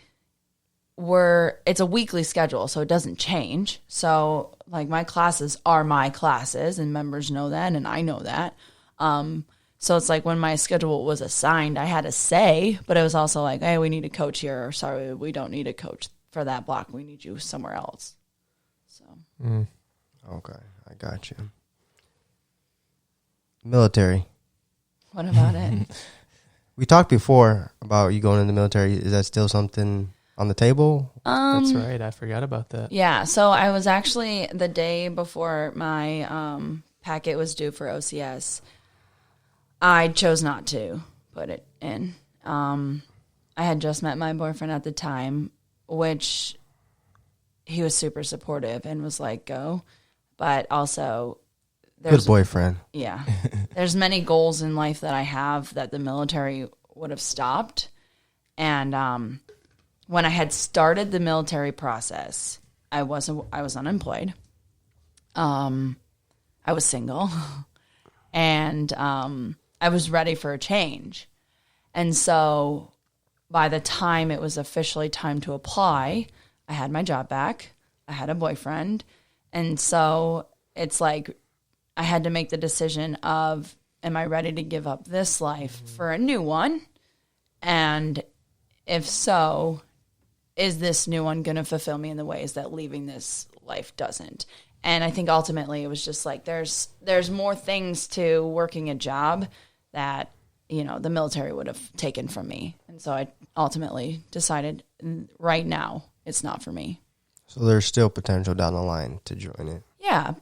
Speaker 4: it's a weekly schedule, so it doesn't change. So, like, my classes are my classes, and members know that, and I know that. So it's like when my schedule was assigned, I had a say, but it was also like, hey, we need a coach here, or sorry, we don't need a coach for that block. We need you somewhere else. So
Speaker 1: Okay, I got you. Military.
Speaker 4: what about it?
Speaker 1: We talked before about you going in the military. Is that still something on the table?
Speaker 2: That's right. I forgot about that.
Speaker 4: Yeah, so I was actually the day before my packet was due for OCS, I chose not to put it in. I had just met my boyfriend at the time, which he was super supportive and was like, go. But also,
Speaker 1: Good boyfriend.
Speaker 4: yeah, there's many goals in life that I have that the military would have stopped. And when I had started the military process, I was unemployed. I was single, and I was ready for a change. And so by the time it was officially time to apply, I had my job back. I had a boyfriend. And so it's like I had to make the decision of, am I ready to give up this life for a new one? And if so, is this new one going to fulfill me in the ways that leaving this life doesn't? And I think ultimately it was just like there's more things to working a job that, you know, the military would have taken from me. And so I ultimately decided right now it's not for me.
Speaker 1: So there's still potential down the line to join it.
Speaker 4: Yeah.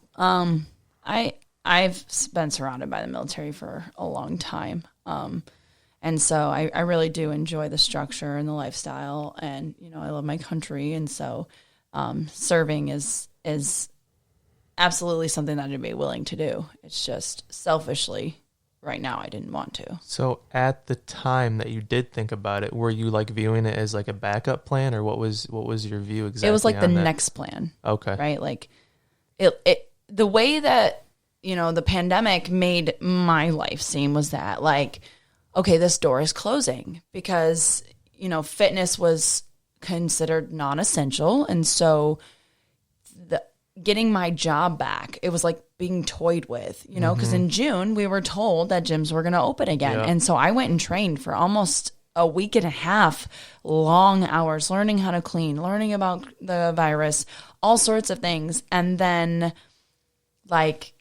Speaker 4: I've been surrounded by the military for a long time. And so I really do enjoy the structure and the lifestyle, and, you know, I love my country. And so serving is absolutely something that I'd be willing to do. It's just selfishly right now I didn't want to.
Speaker 2: So at the time that you did think about it, were you like viewing it as like a backup plan, or what was your view exactly?
Speaker 4: It was like the
Speaker 2: on that?
Speaker 4: next plan.
Speaker 2: Okay.
Speaker 4: Right? Like it the way that, you know, the pandemic made my life seem was that like, okay, this door is closing because, you know, fitness was considered non-essential. And so getting my job back, it was like being toyed with, you know, because in June we were told that gyms were going to open again.
Speaker 2: Yeah.
Speaker 4: And so I went and trained for almost a week and a half, long hours, learning how to clean, learning about the virus, all sorts of things. And then like,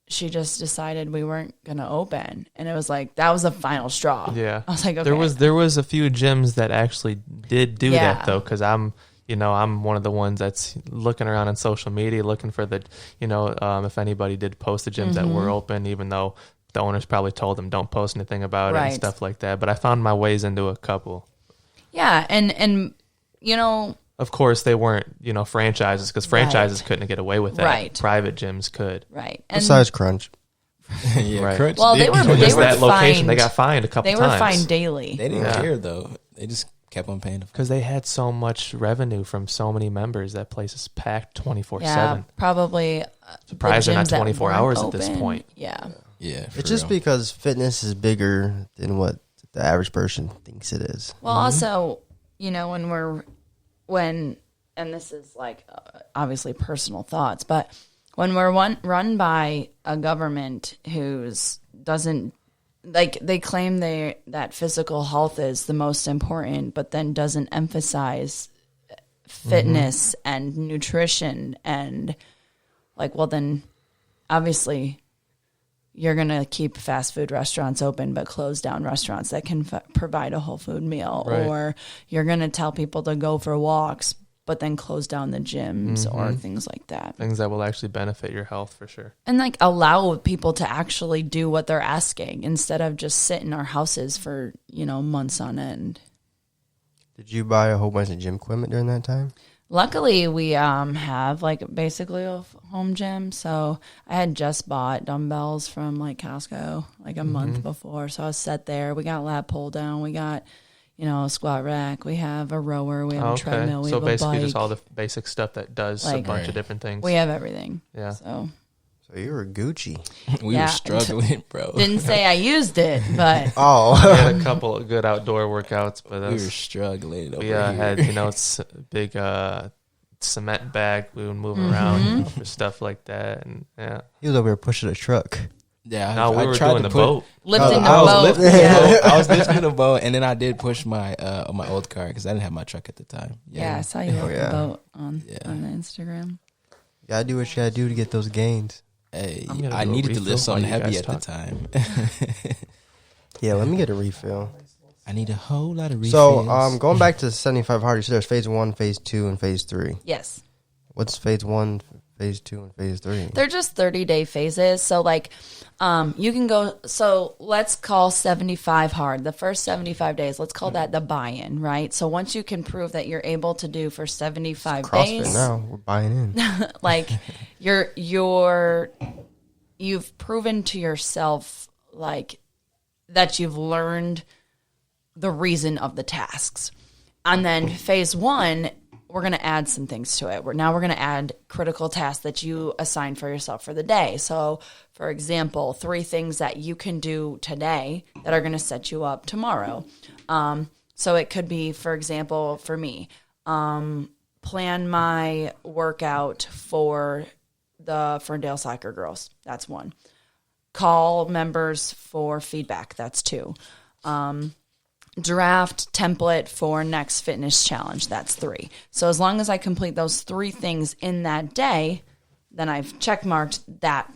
Speaker 4: she just decided we weren't going to open. And it was like, that was the final straw.
Speaker 2: Yeah.
Speaker 4: I was like, okay.
Speaker 2: There was a few gyms that actually did do
Speaker 4: Yeah.
Speaker 2: that though, because I'm, I'm one of the ones that's looking around on social media, looking for the, if anybody did post the gyms that were open, even though the owners probably told them don't post anything about it and stuff like that. But I found my ways into a couple.
Speaker 4: Yeah. And
Speaker 2: of course they weren't, franchises, because franchises couldn't get away with that.
Speaker 4: Right.
Speaker 2: Private gyms could.
Speaker 4: Right. And
Speaker 1: besides Crunch.
Speaker 3: Crunch.
Speaker 4: well, they were
Speaker 2: that
Speaker 4: fined.
Speaker 2: location, they got fined a couple
Speaker 4: They
Speaker 2: times.
Speaker 4: were fined daily.
Speaker 3: They didn't care though. They just kept on paying.
Speaker 2: Because they had so much revenue from so many members. That place is packed 24/7.
Speaker 4: Yeah, probably.
Speaker 2: Surprised they're not 24 hours
Speaker 4: open.
Speaker 2: at this point.
Speaker 4: Yeah.
Speaker 3: Yeah.
Speaker 1: It's just because fitness is bigger than what the average person thinks it is.
Speaker 4: Well, also, when and this is like obviously personal thoughts, but when we're run by a government who's doesn't like, they claim that physical health is the most important, but then doesn't emphasize fitness and nutrition, and like, well, then obviously you're going to keep fast food restaurants open but close down restaurants that can provide a whole food meal.
Speaker 2: Right.
Speaker 4: Or you're going to tell people to go for walks but then close down the gyms or things like that.
Speaker 2: Things that will actually benefit your health for sure.
Speaker 4: And like allow people to actually do what they're asking instead of just sit in our houses for, months on end.
Speaker 1: Did you buy a whole bunch of gym equipment during that time?
Speaker 4: Luckily, we have like basically a home gym. So I had just bought dumbbells from like Costco like a month before. So I was set there. We got lat pull down. We got, a squat rack. We have a rower. We have a treadmill. We have a bike.
Speaker 2: So basically just all the basic stuff that does a bunch of different things.
Speaker 4: We have everything.
Speaker 2: Yeah.
Speaker 4: So
Speaker 1: you were Gucci.
Speaker 3: We were struggling, bro.
Speaker 4: Didn't say I used it, but
Speaker 2: we had a couple of good outdoor workouts, but
Speaker 3: we were struggling.
Speaker 2: We had it's a big cement bag we would move around for stuff like that, and
Speaker 1: He was over here pushing a truck.
Speaker 3: Yeah,
Speaker 2: no, we were doing the boat.
Speaker 4: lifting the
Speaker 3: I was
Speaker 4: boat.
Speaker 3: lifting the boat. I was lifting the boat, and then I did push my old car because I didn't have my truck at the time.
Speaker 4: Yeah, I saw you lift the boat on the Instagram.
Speaker 1: You gotta do what you gotta do to get those gains.
Speaker 3: Hey, I needed to lift something heavy at the time.
Speaker 1: Yeah, let me get a refill.
Speaker 3: I need a whole lot of refills.
Speaker 1: So, going back to 75 hard, you said there's phase 1, phase 2, and phase 3.
Speaker 4: Yes.
Speaker 1: What's phase 1, phase 2, and phase 3?
Speaker 4: They're just 30-day phases. So, like, you can go, so let's call 75 hard. The first 75 days, let's call that the buy-in, right? So, once you can prove that you're able to do for 75
Speaker 1: CrossFit
Speaker 4: days.
Speaker 1: now, we're buying in.
Speaker 4: Like, you've proven to yourself, like, that you've learned the reason of the tasks. And then phase 1, we're going to add some things to it. We're going to add critical tasks that you assign for yourself for the day. So, for example, 3 things that you can do today that are going to set you up tomorrow. So it could be, for example, for me, plan my workout for the Ferndale Soccer Girls. That's 1. Call members for feedback. That's 2. Draft template for next fitness challenge. That's 3. So as long as I complete those 3 things in that day, then I've checkmarked that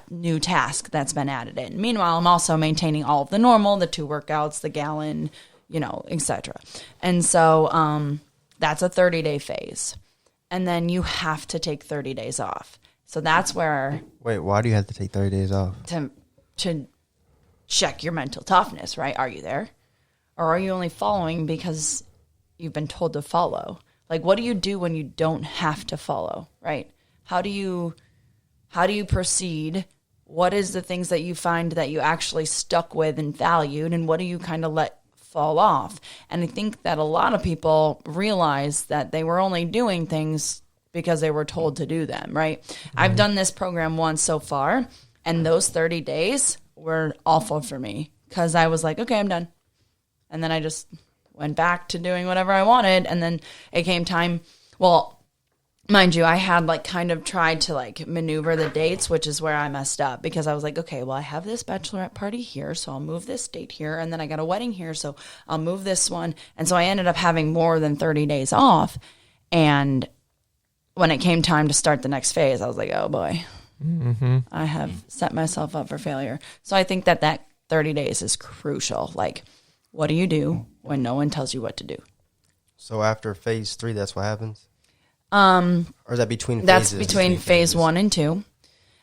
Speaker 4: new task that's been added in. Meanwhile, I'm also maintaining all of the normal, the 2 workouts, the gallon, etc. And so that's a 30-day phase. And then you have to take 30 days off. So that's where...
Speaker 1: Wait, why do you have to take 30 days off?
Speaker 4: To check your mental toughness, right? Are you there? Or are you only following because you've been told to follow? Like, what do you do when you don't have to follow, right? How do you proceed? What is the things that you find that you actually stuck with and valued, and what do you kind of let fall off? And I think that a lot of people realize that they were only doing things because they were told to do them, right? Mm-hmm. I've done this program once so far, and those 30 days were awful for me because I was like, okay, I'm done. And then I just went back to doing whatever I wanted. And then it came time. Well, mind you, I had like kind of tried to like maneuver the dates, which is where I messed up because I was like, okay, well, I have this bachelorette party here, so I'll move this date here. And then I got a wedding here, so I'll move this one. And so I ended up having more than 30 days off. And when it came time to start the next phase, I was like, oh boy, I have set myself up for failure. So I think that 30 days is crucial. Like, what do you do when no one tells you what to do?
Speaker 1: So after phase 3, that's what happens?
Speaker 4: Or
Speaker 1: is that between
Speaker 4: that's
Speaker 1: phases?
Speaker 4: between phase 1 and 2.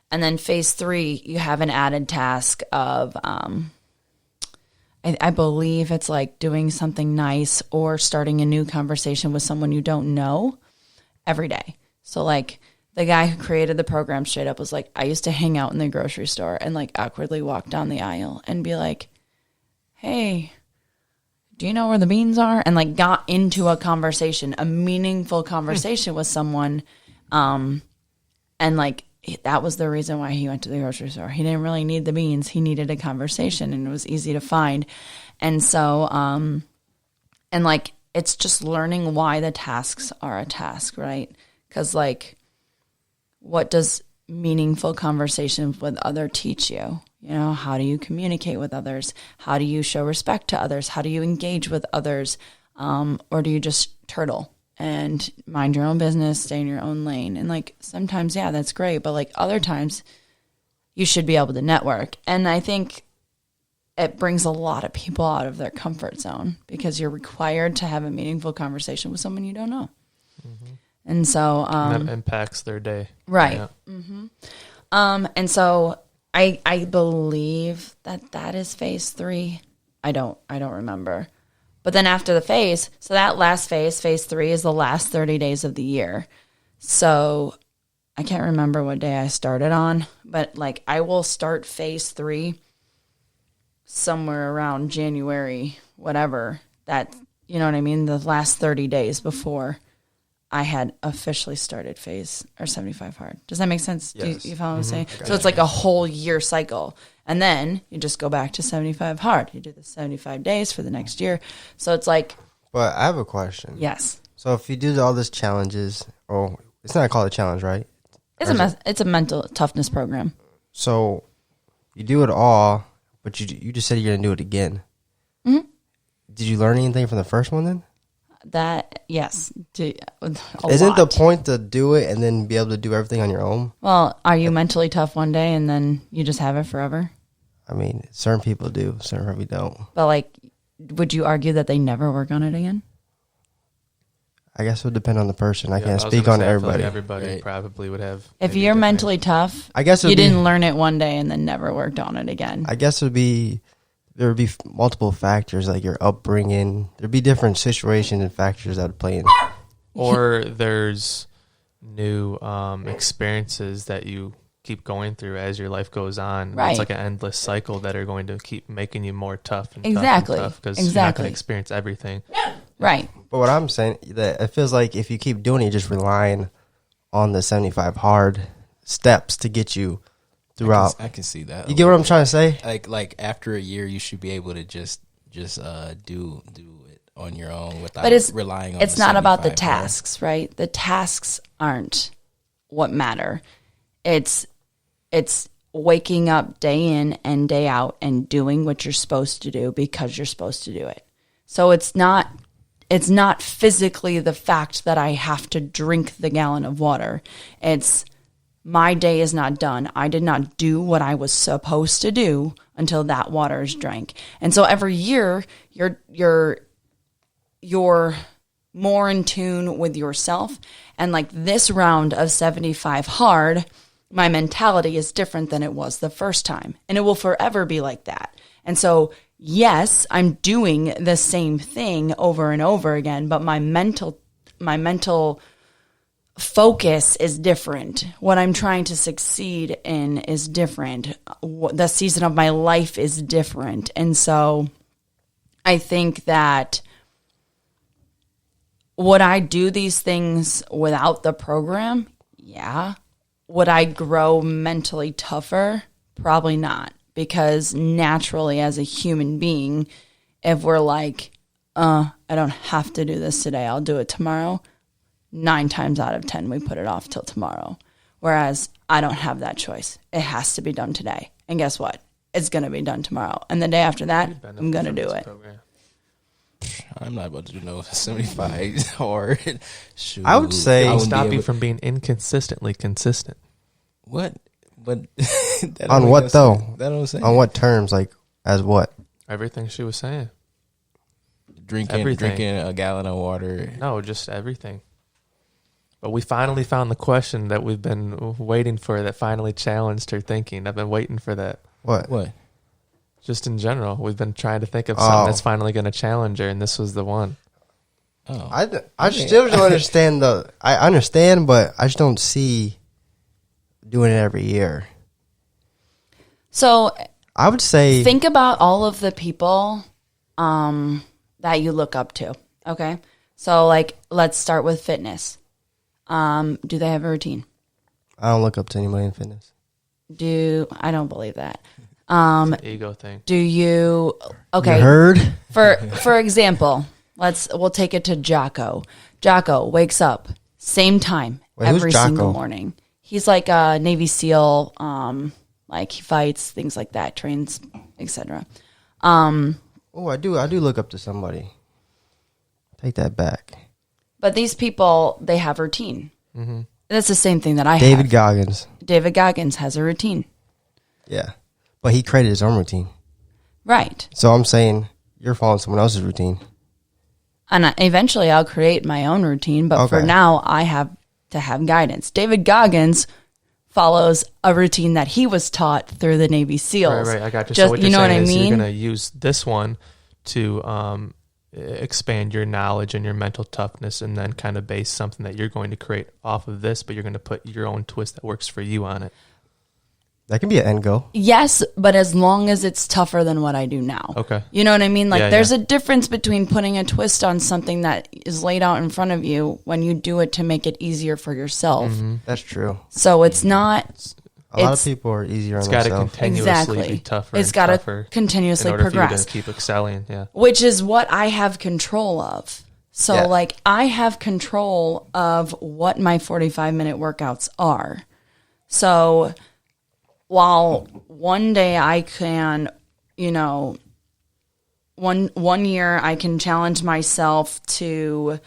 Speaker 4: And then phase 3, you have an added task of, I believe it's like doing something nice or starting a new conversation with someone you don't know every day. So like the guy who created the program straight up was like, I used to hang out in the grocery store and like awkwardly walk down the aisle and be like, hey, do you know where the beans are? And like got into a conversation, a meaningful conversation with someone. And like, that was the reason why he went to the grocery store. He didn't really need the beans. He needed a conversation, and it was easy to find. And so, and like, it's just learning why the tasks are a task, right? Because like, what does meaningful conversations with others teach you? You know, how do you communicate with others? How do you show respect to others? How do you engage with others? Or do you just turtle and mind your own business, stay in your own lane? And like, sometimes, yeah, that's great. But like other times you should be able to network. And I think it brings a lot of people out of their comfort zone because you're required to have a meaningful conversation with someone you don't know. Mm-hmm. And so,
Speaker 2: and that impacts their day.
Speaker 4: Right.
Speaker 2: Yeah.
Speaker 4: Mm-hmm. And so I believe that is phase 3. I don't remember. But then after the phase, so that last phase 3 is the last 30 days of the year. So I can't remember what day I started on, but like I will start phase 3 somewhere around January, whatever, that, you know what I mean? The last 30 days before I had officially started phase or 75 hard. Does that make sense?
Speaker 1: Yes.
Speaker 4: Do you follow what I'm saying?
Speaker 1: Gotcha.
Speaker 4: So it's like a whole year cycle. And then you just go back to 75 hard. You do the 75 days for the next year. So it's like.
Speaker 1: But I have a question.
Speaker 4: Yes.
Speaker 1: So if you do all these challenges, or it's not called a challenge, right?
Speaker 4: It's a mental toughness program.
Speaker 1: So you do it all, but you just said you're going to do it again.
Speaker 4: Mm-hmm.
Speaker 1: Did you learn anything from the first one then?
Speaker 4: That, yes.
Speaker 1: Isn't the point to do it and then be able to do everything on your own?
Speaker 4: Well, are you mentally tough one day and then you just have it forever?
Speaker 1: I mean, certain people do, certain people don't.
Speaker 4: But like, would you argue that they never work on it again?
Speaker 1: I guess it would depend on the person. I can't
Speaker 2: I was
Speaker 1: speak
Speaker 2: gonna
Speaker 1: on
Speaker 2: say, I feel like
Speaker 1: everybody.
Speaker 2: everybody
Speaker 3: Right.
Speaker 2: probably would have.
Speaker 4: If
Speaker 2: maybe
Speaker 4: you're
Speaker 2: different-
Speaker 4: mentally tough,
Speaker 1: I guess
Speaker 4: you didn't learn it one day and then never worked on it again.
Speaker 1: I guess there would be multiple factors, like your upbringing. There'd be different situations and factors that would play in.
Speaker 2: Or there's new experiences that you keep going through as your life goes on.
Speaker 4: Right.
Speaker 2: It's like an endless cycle that are going to keep making you more tough and
Speaker 4: Exactly.
Speaker 2: tough because you're not going
Speaker 4: Exactly.
Speaker 2: to experience everything.
Speaker 4: Right.
Speaker 1: But what I'm saying, that it feels like if you keep doing it, you're just relying on the 75 hard steps to get you throughout.
Speaker 3: I can see that.
Speaker 1: You get what I'm trying to say?
Speaker 3: Like after a year, you should be able to just do it on your own without
Speaker 4: But it's
Speaker 3: relying on.
Speaker 4: it's
Speaker 3: the
Speaker 4: not about the
Speaker 3: 75 hard.
Speaker 4: tasks, right? The tasks aren't what matter. It's waking up day in and day out and doing what you're supposed to do because you're supposed to do it. So it's not physically the fact that I have to drink the gallon of water. It's my day is not done. I did not do what I was supposed to do until that water is drank. And so every year you're more in tune with yourself. And like this round of 75 hard, my mentality is different than it was the first time. And it will forever be like that. And so, yes, I'm doing the same thing over and over again, but my mental focus is different. What I'm trying to succeed in is different. The season of my life is different. And so I think that would I do these things without the program? Yeah. Would I grow mentally tougher? Probably not. Because naturally, as a human being, if we're like, I don't have to do this today, I'll do it tomorrow, 9 times out of 10, we put it off till tomorrow. Whereas I don't have that choice. It has to be done today. And guess what? It's going to be done tomorrow. And the day after that, I'm going to do it.
Speaker 2: Program.
Speaker 3: I'm not about to do no 75 hard. Shoot.
Speaker 1: I would say-
Speaker 3: I
Speaker 2: It'll
Speaker 3: wouldn't be
Speaker 2: stop you
Speaker 3: able-
Speaker 2: from being inconsistently consistent.
Speaker 3: What? But that
Speaker 1: On
Speaker 3: don't
Speaker 1: what
Speaker 3: make
Speaker 1: though?
Speaker 3: sense. That don't say
Speaker 1: On what terms? Like, as what?
Speaker 2: Everything she was saying.
Speaker 3: drinking a gallon of water.
Speaker 2: No, just everything. But we finally found the question that we've been waiting for that finally challenged her thinking. I've been waiting for that.
Speaker 1: What?
Speaker 2: Just in general, we've been trying to think of something that's finally going to challenge her, and this was the one.
Speaker 3: Oh,
Speaker 1: I still don't understand I understand, but I just don't see doing it every year.
Speaker 4: So
Speaker 1: I would say
Speaker 4: think about all of the people that you look up to. Okay, so like let's start with fitness. Do they have a routine?
Speaker 1: I don't look up to anybody in fitness.
Speaker 4: I don't believe that.
Speaker 2: It's an ego thing.
Speaker 4: Do you? Okay.
Speaker 1: You heard?
Speaker 4: For example, we'll take it to Jocko. Jocko wakes up same time every single morning. He's like a Navy SEAL. Like he fights, things like that, trains, etc.
Speaker 1: Oh, I do look up to somebody. Take that back.
Speaker 4: But these people, they have routine. Mm-hmm. That's the same thing that I have.
Speaker 1: David Goggins.
Speaker 4: David Goggins has a routine.
Speaker 1: Yeah. But he created his own routine.
Speaker 4: Right.
Speaker 1: So I'm saying you're following someone else's routine.
Speaker 4: And eventually I'll create my own routine, but for now I have to have guidance. David Goggins follows a routine that he was taught through the Navy SEALs.
Speaker 2: Right. I got you. So what
Speaker 4: you know what I mean?
Speaker 2: You're going to use this one to expand your knowledge and your mental toughness, and then kind of base something that you're going to create off of this, but you're going to put your own twist that works for you on it.
Speaker 1: That can be an end goal.
Speaker 4: Yes, but as long as it's tougher than what I do now.
Speaker 2: Okay.
Speaker 4: You know what I mean? Like there's a difference between putting a twist on something that is laid out in front of you when you do it to make it easier for yourself.
Speaker 2: Mm-hmm.
Speaker 1: That's true.
Speaker 4: So it's not...
Speaker 1: A lot of people are easier on
Speaker 2: themselves. It's got to continuously be tougher.
Speaker 4: It's got to continuously progress.
Speaker 2: To keep excelling, yeah.
Speaker 4: Which is what I have control of. So, like, I have control of what my 45-minute workouts are. So, while one day I can, one year I can challenge myself to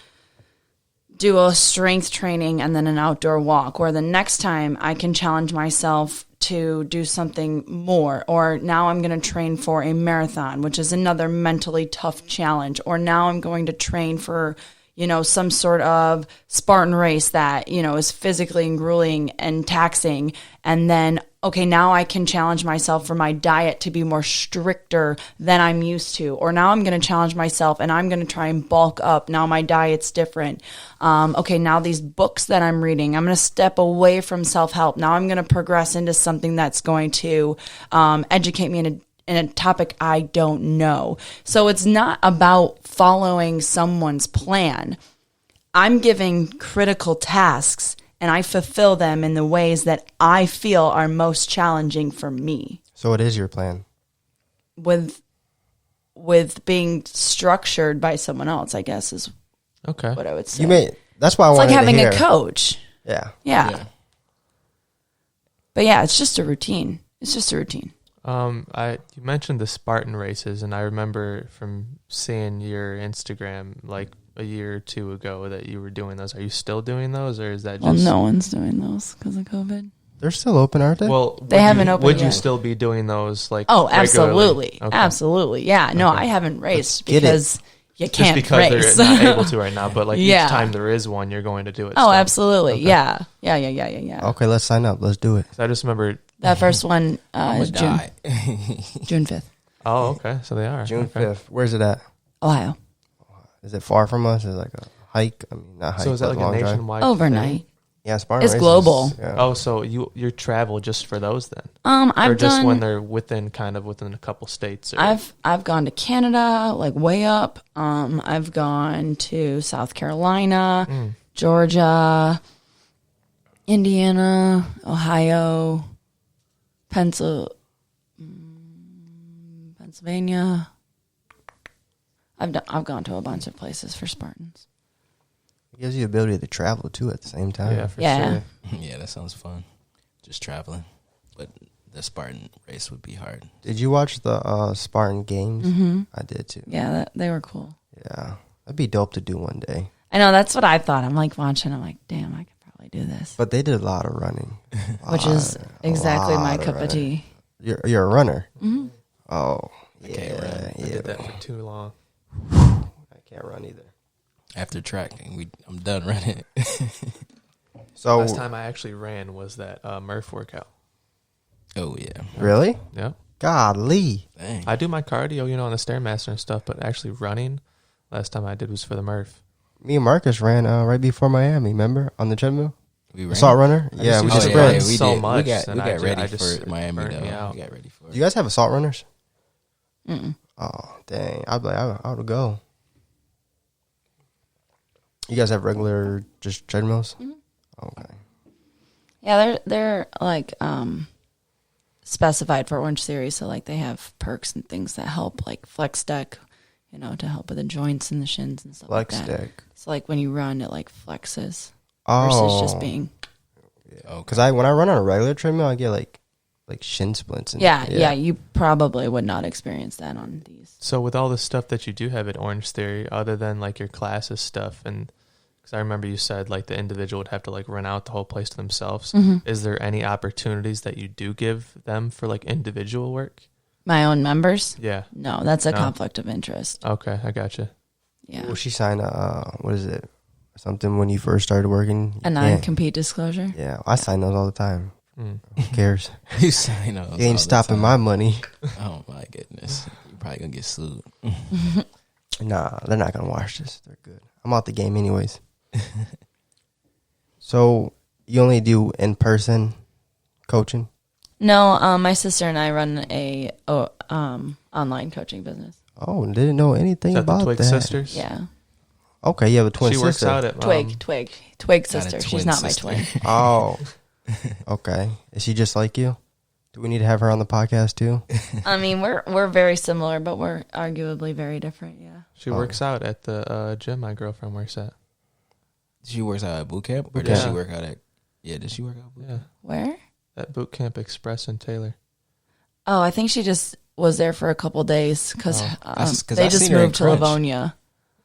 Speaker 4: do a strength training and then an outdoor walk, or the next time I can challenge myself to do something more, or now I'm going to train for a marathon, which is another mentally tough challenge, or now I'm going to train for, some sort of Spartan race that, is physically grueling and taxing. And then, okay, now I can challenge myself for my diet to be more stricter than I'm used to. Or now I'm going to challenge myself and I'm going to try and bulk up. Now my diet's different. Okay, now these books that I'm reading, I'm going to step away from self-help. Now I'm going to progress into something that's going to educate me in a topic I don't know. So it's not about following someone's plan. I'm giving critical tasks and I fulfill them in the ways that I feel are most challenging for me.
Speaker 1: So what is your plan?
Speaker 4: With being structured by someone else, I guess is what I would say.
Speaker 1: That's why I wanted to hear.
Speaker 4: It's like having a coach.
Speaker 1: Yeah.
Speaker 4: But yeah, it's just a routine. It's just a routine.
Speaker 2: You mentioned the Spartan races, and I remember from seeing your Instagram like a year or two ago that you were doing those. Are you still doing those, or is that just...
Speaker 4: Well, no one's doing those because of COVID.
Speaker 1: They're still open, aren't they?
Speaker 2: Well,
Speaker 4: they haven't opened
Speaker 2: Would
Speaker 4: yet.
Speaker 2: You still be doing those like
Speaker 4: Oh, absolutely.
Speaker 2: Okay.
Speaker 4: Absolutely. Yeah. No, I haven't raced because you can't
Speaker 2: just because
Speaker 4: race.
Speaker 2: they're not able to right now, but like each time there is one, you're going to do it.
Speaker 4: Oh,
Speaker 2: still.
Speaker 4: Absolutely.
Speaker 2: Okay.
Speaker 4: Yeah.
Speaker 1: Okay, let's sign up. Let's do it.
Speaker 2: I just remember...
Speaker 4: That first one is June 5th.
Speaker 2: Oh, okay. So they are.
Speaker 1: June 5th. Where's it at?
Speaker 4: Ohio.
Speaker 1: Is it far from us? Is it like a hike? I mean, not hike.
Speaker 2: So is that like a nationwide
Speaker 4: overnight?
Speaker 2: thing?
Speaker 1: Yeah, Spartan
Speaker 4: It's
Speaker 1: Races,
Speaker 4: global.
Speaker 1: Yeah.
Speaker 2: Oh, so you travel just for those then?
Speaker 4: I've
Speaker 2: or just
Speaker 4: done,
Speaker 2: when they're within a couple states? Or?
Speaker 4: I've gone to Canada, like way up. I've gone to South Carolina, Georgia, Indiana, Ohio, Pennsylvania. I've gone to a bunch of places for Spartans.
Speaker 1: It gives you the ability to travel too at the same time.
Speaker 2: Yeah, for sure.
Speaker 3: Yeah, that sounds fun. Just traveling, but the Spartan race would be hard.
Speaker 1: Did you watch the Spartan Games?
Speaker 4: Mm-hmm.
Speaker 1: I did too.
Speaker 4: Yeah, they were cool.
Speaker 1: Yeah, that'd be dope to do one day.
Speaker 4: I know, that's what I thought. I'm like watching. I'm like, damn, I could probably do this.
Speaker 1: But they did a lot of running,
Speaker 4: Which is exactly my cup of tea.
Speaker 1: You're a runner.
Speaker 4: Mm-hmm.
Speaker 1: Oh,
Speaker 2: I can't run. I did that for too long.
Speaker 1: Can't run either.
Speaker 3: After track, I'm done running.
Speaker 1: So
Speaker 2: Last time I actually ran was that Murph workout.
Speaker 3: Oh yeah,
Speaker 1: really?
Speaker 2: Yeah.
Speaker 1: Golly.
Speaker 3: dang.
Speaker 2: I do my cardio, on the Stairmaster and stuff, but actually running, last time I did was for the Murph.
Speaker 1: Me and Marcus ran right before Miami, remember? On the treadmill?
Speaker 3: We ran.
Speaker 1: Assault runner? Yeah, we
Speaker 2: just
Speaker 1: just
Speaker 2: ran
Speaker 1: ran.
Speaker 3: we
Speaker 2: so
Speaker 3: did.
Speaker 2: much,
Speaker 3: We got
Speaker 2: and I
Speaker 3: ready
Speaker 2: just
Speaker 3: for Miami
Speaker 2: burnt me
Speaker 3: though.
Speaker 2: out.
Speaker 3: We got ready for it.
Speaker 1: Do you guys have assault runners?
Speaker 4: Mm-mm.
Speaker 1: Oh, dang. I'd be like, I would go. You guys have regular just treadmills?
Speaker 4: Mm-hmm.
Speaker 1: Okay.
Speaker 4: Yeah, they're like specified for Orangetheory, so like they have perks and things that help, like flex deck, to help with the joints and the shins and stuff
Speaker 1: Flex
Speaker 4: like that.
Speaker 1: deck.
Speaker 4: So like when you run, it like flexes
Speaker 1: Oh.
Speaker 4: versus just being.
Speaker 1: Because when I run on a regular treadmill, I get like shin splints. And,
Speaker 4: Yeah, you probably would not experience that on these.
Speaker 2: So with all the stuff that you do have at Orangetheory, other than like your classes stuff, and because I remember you said like the individual would have to like rent out the whole place to themselves, is there any opportunities that you do give them for like individual work?
Speaker 4: My own members?
Speaker 2: Yeah.
Speaker 4: No, that's a
Speaker 2: No.
Speaker 4: conflict of interest.
Speaker 2: Okay, I gotcha.
Speaker 4: Yeah.
Speaker 1: Well, she signed what is it? Something when you first started working.
Speaker 4: A non-compete disclosure?
Speaker 1: Yeah, I sign those all the time.
Speaker 2: Mm.
Speaker 1: Who cares?
Speaker 3: You sign those
Speaker 1: You
Speaker 3: all
Speaker 1: ain't
Speaker 3: the
Speaker 1: stopping
Speaker 3: time.
Speaker 1: my money.
Speaker 3: Oh my goodness, you're probably gonna get sued.
Speaker 1: Nah, they're not gonna watch this. They're good. I'm out the game anyways. So you only do in-person coaching?
Speaker 4: No, my sister and I run a online coaching business.
Speaker 1: Oh, didn't know anything
Speaker 2: Is that the
Speaker 1: about
Speaker 2: Twigg
Speaker 1: that.
Speaker 2: sisters?
Speaker 4: Yeah.
Speaker 1: Okay, you have a twin
Speaker 2: She
Speaker 1: sister.
Speaker 2: works out at
Speaker 4: Twigg
Speaker 3: Got a
Speaker 4: sister. She's
Speaker 3: twin
Speaker 4: not
Speaker 3: sister.
Speaker 4: my twin.
Speaker 1: Oh, okay. Is she just like you? Do we need to have her on the podcast too?
Speaker 4: I mean, we're very similar, but we're arguably very different. Yeah.
Speaker 2: She works out at the gym my girlfriend works at.
Speaker 3: She works out at boot camp, or
Speaker 1: Boot
Speaker 3: does
Speaker 1: camp.
Speaker 3: she work out at? Yeah, does she work out at boot
Speaker 2: Yeah,
Speaker 3: camp?
Speaker 4: Where?
Speaker 2: at Boot Camp Express in Taylor.
Speaker 4: Oh, I think she just was there for a couple days because
Speaker 3: Cause
Speaker 4: they
Speaker 3: I've
Speaker 4: just
Speaker 3: seen her in
Speaker 4: moved to
Speaker 3: Crunch.
Speaker 4: Livonia.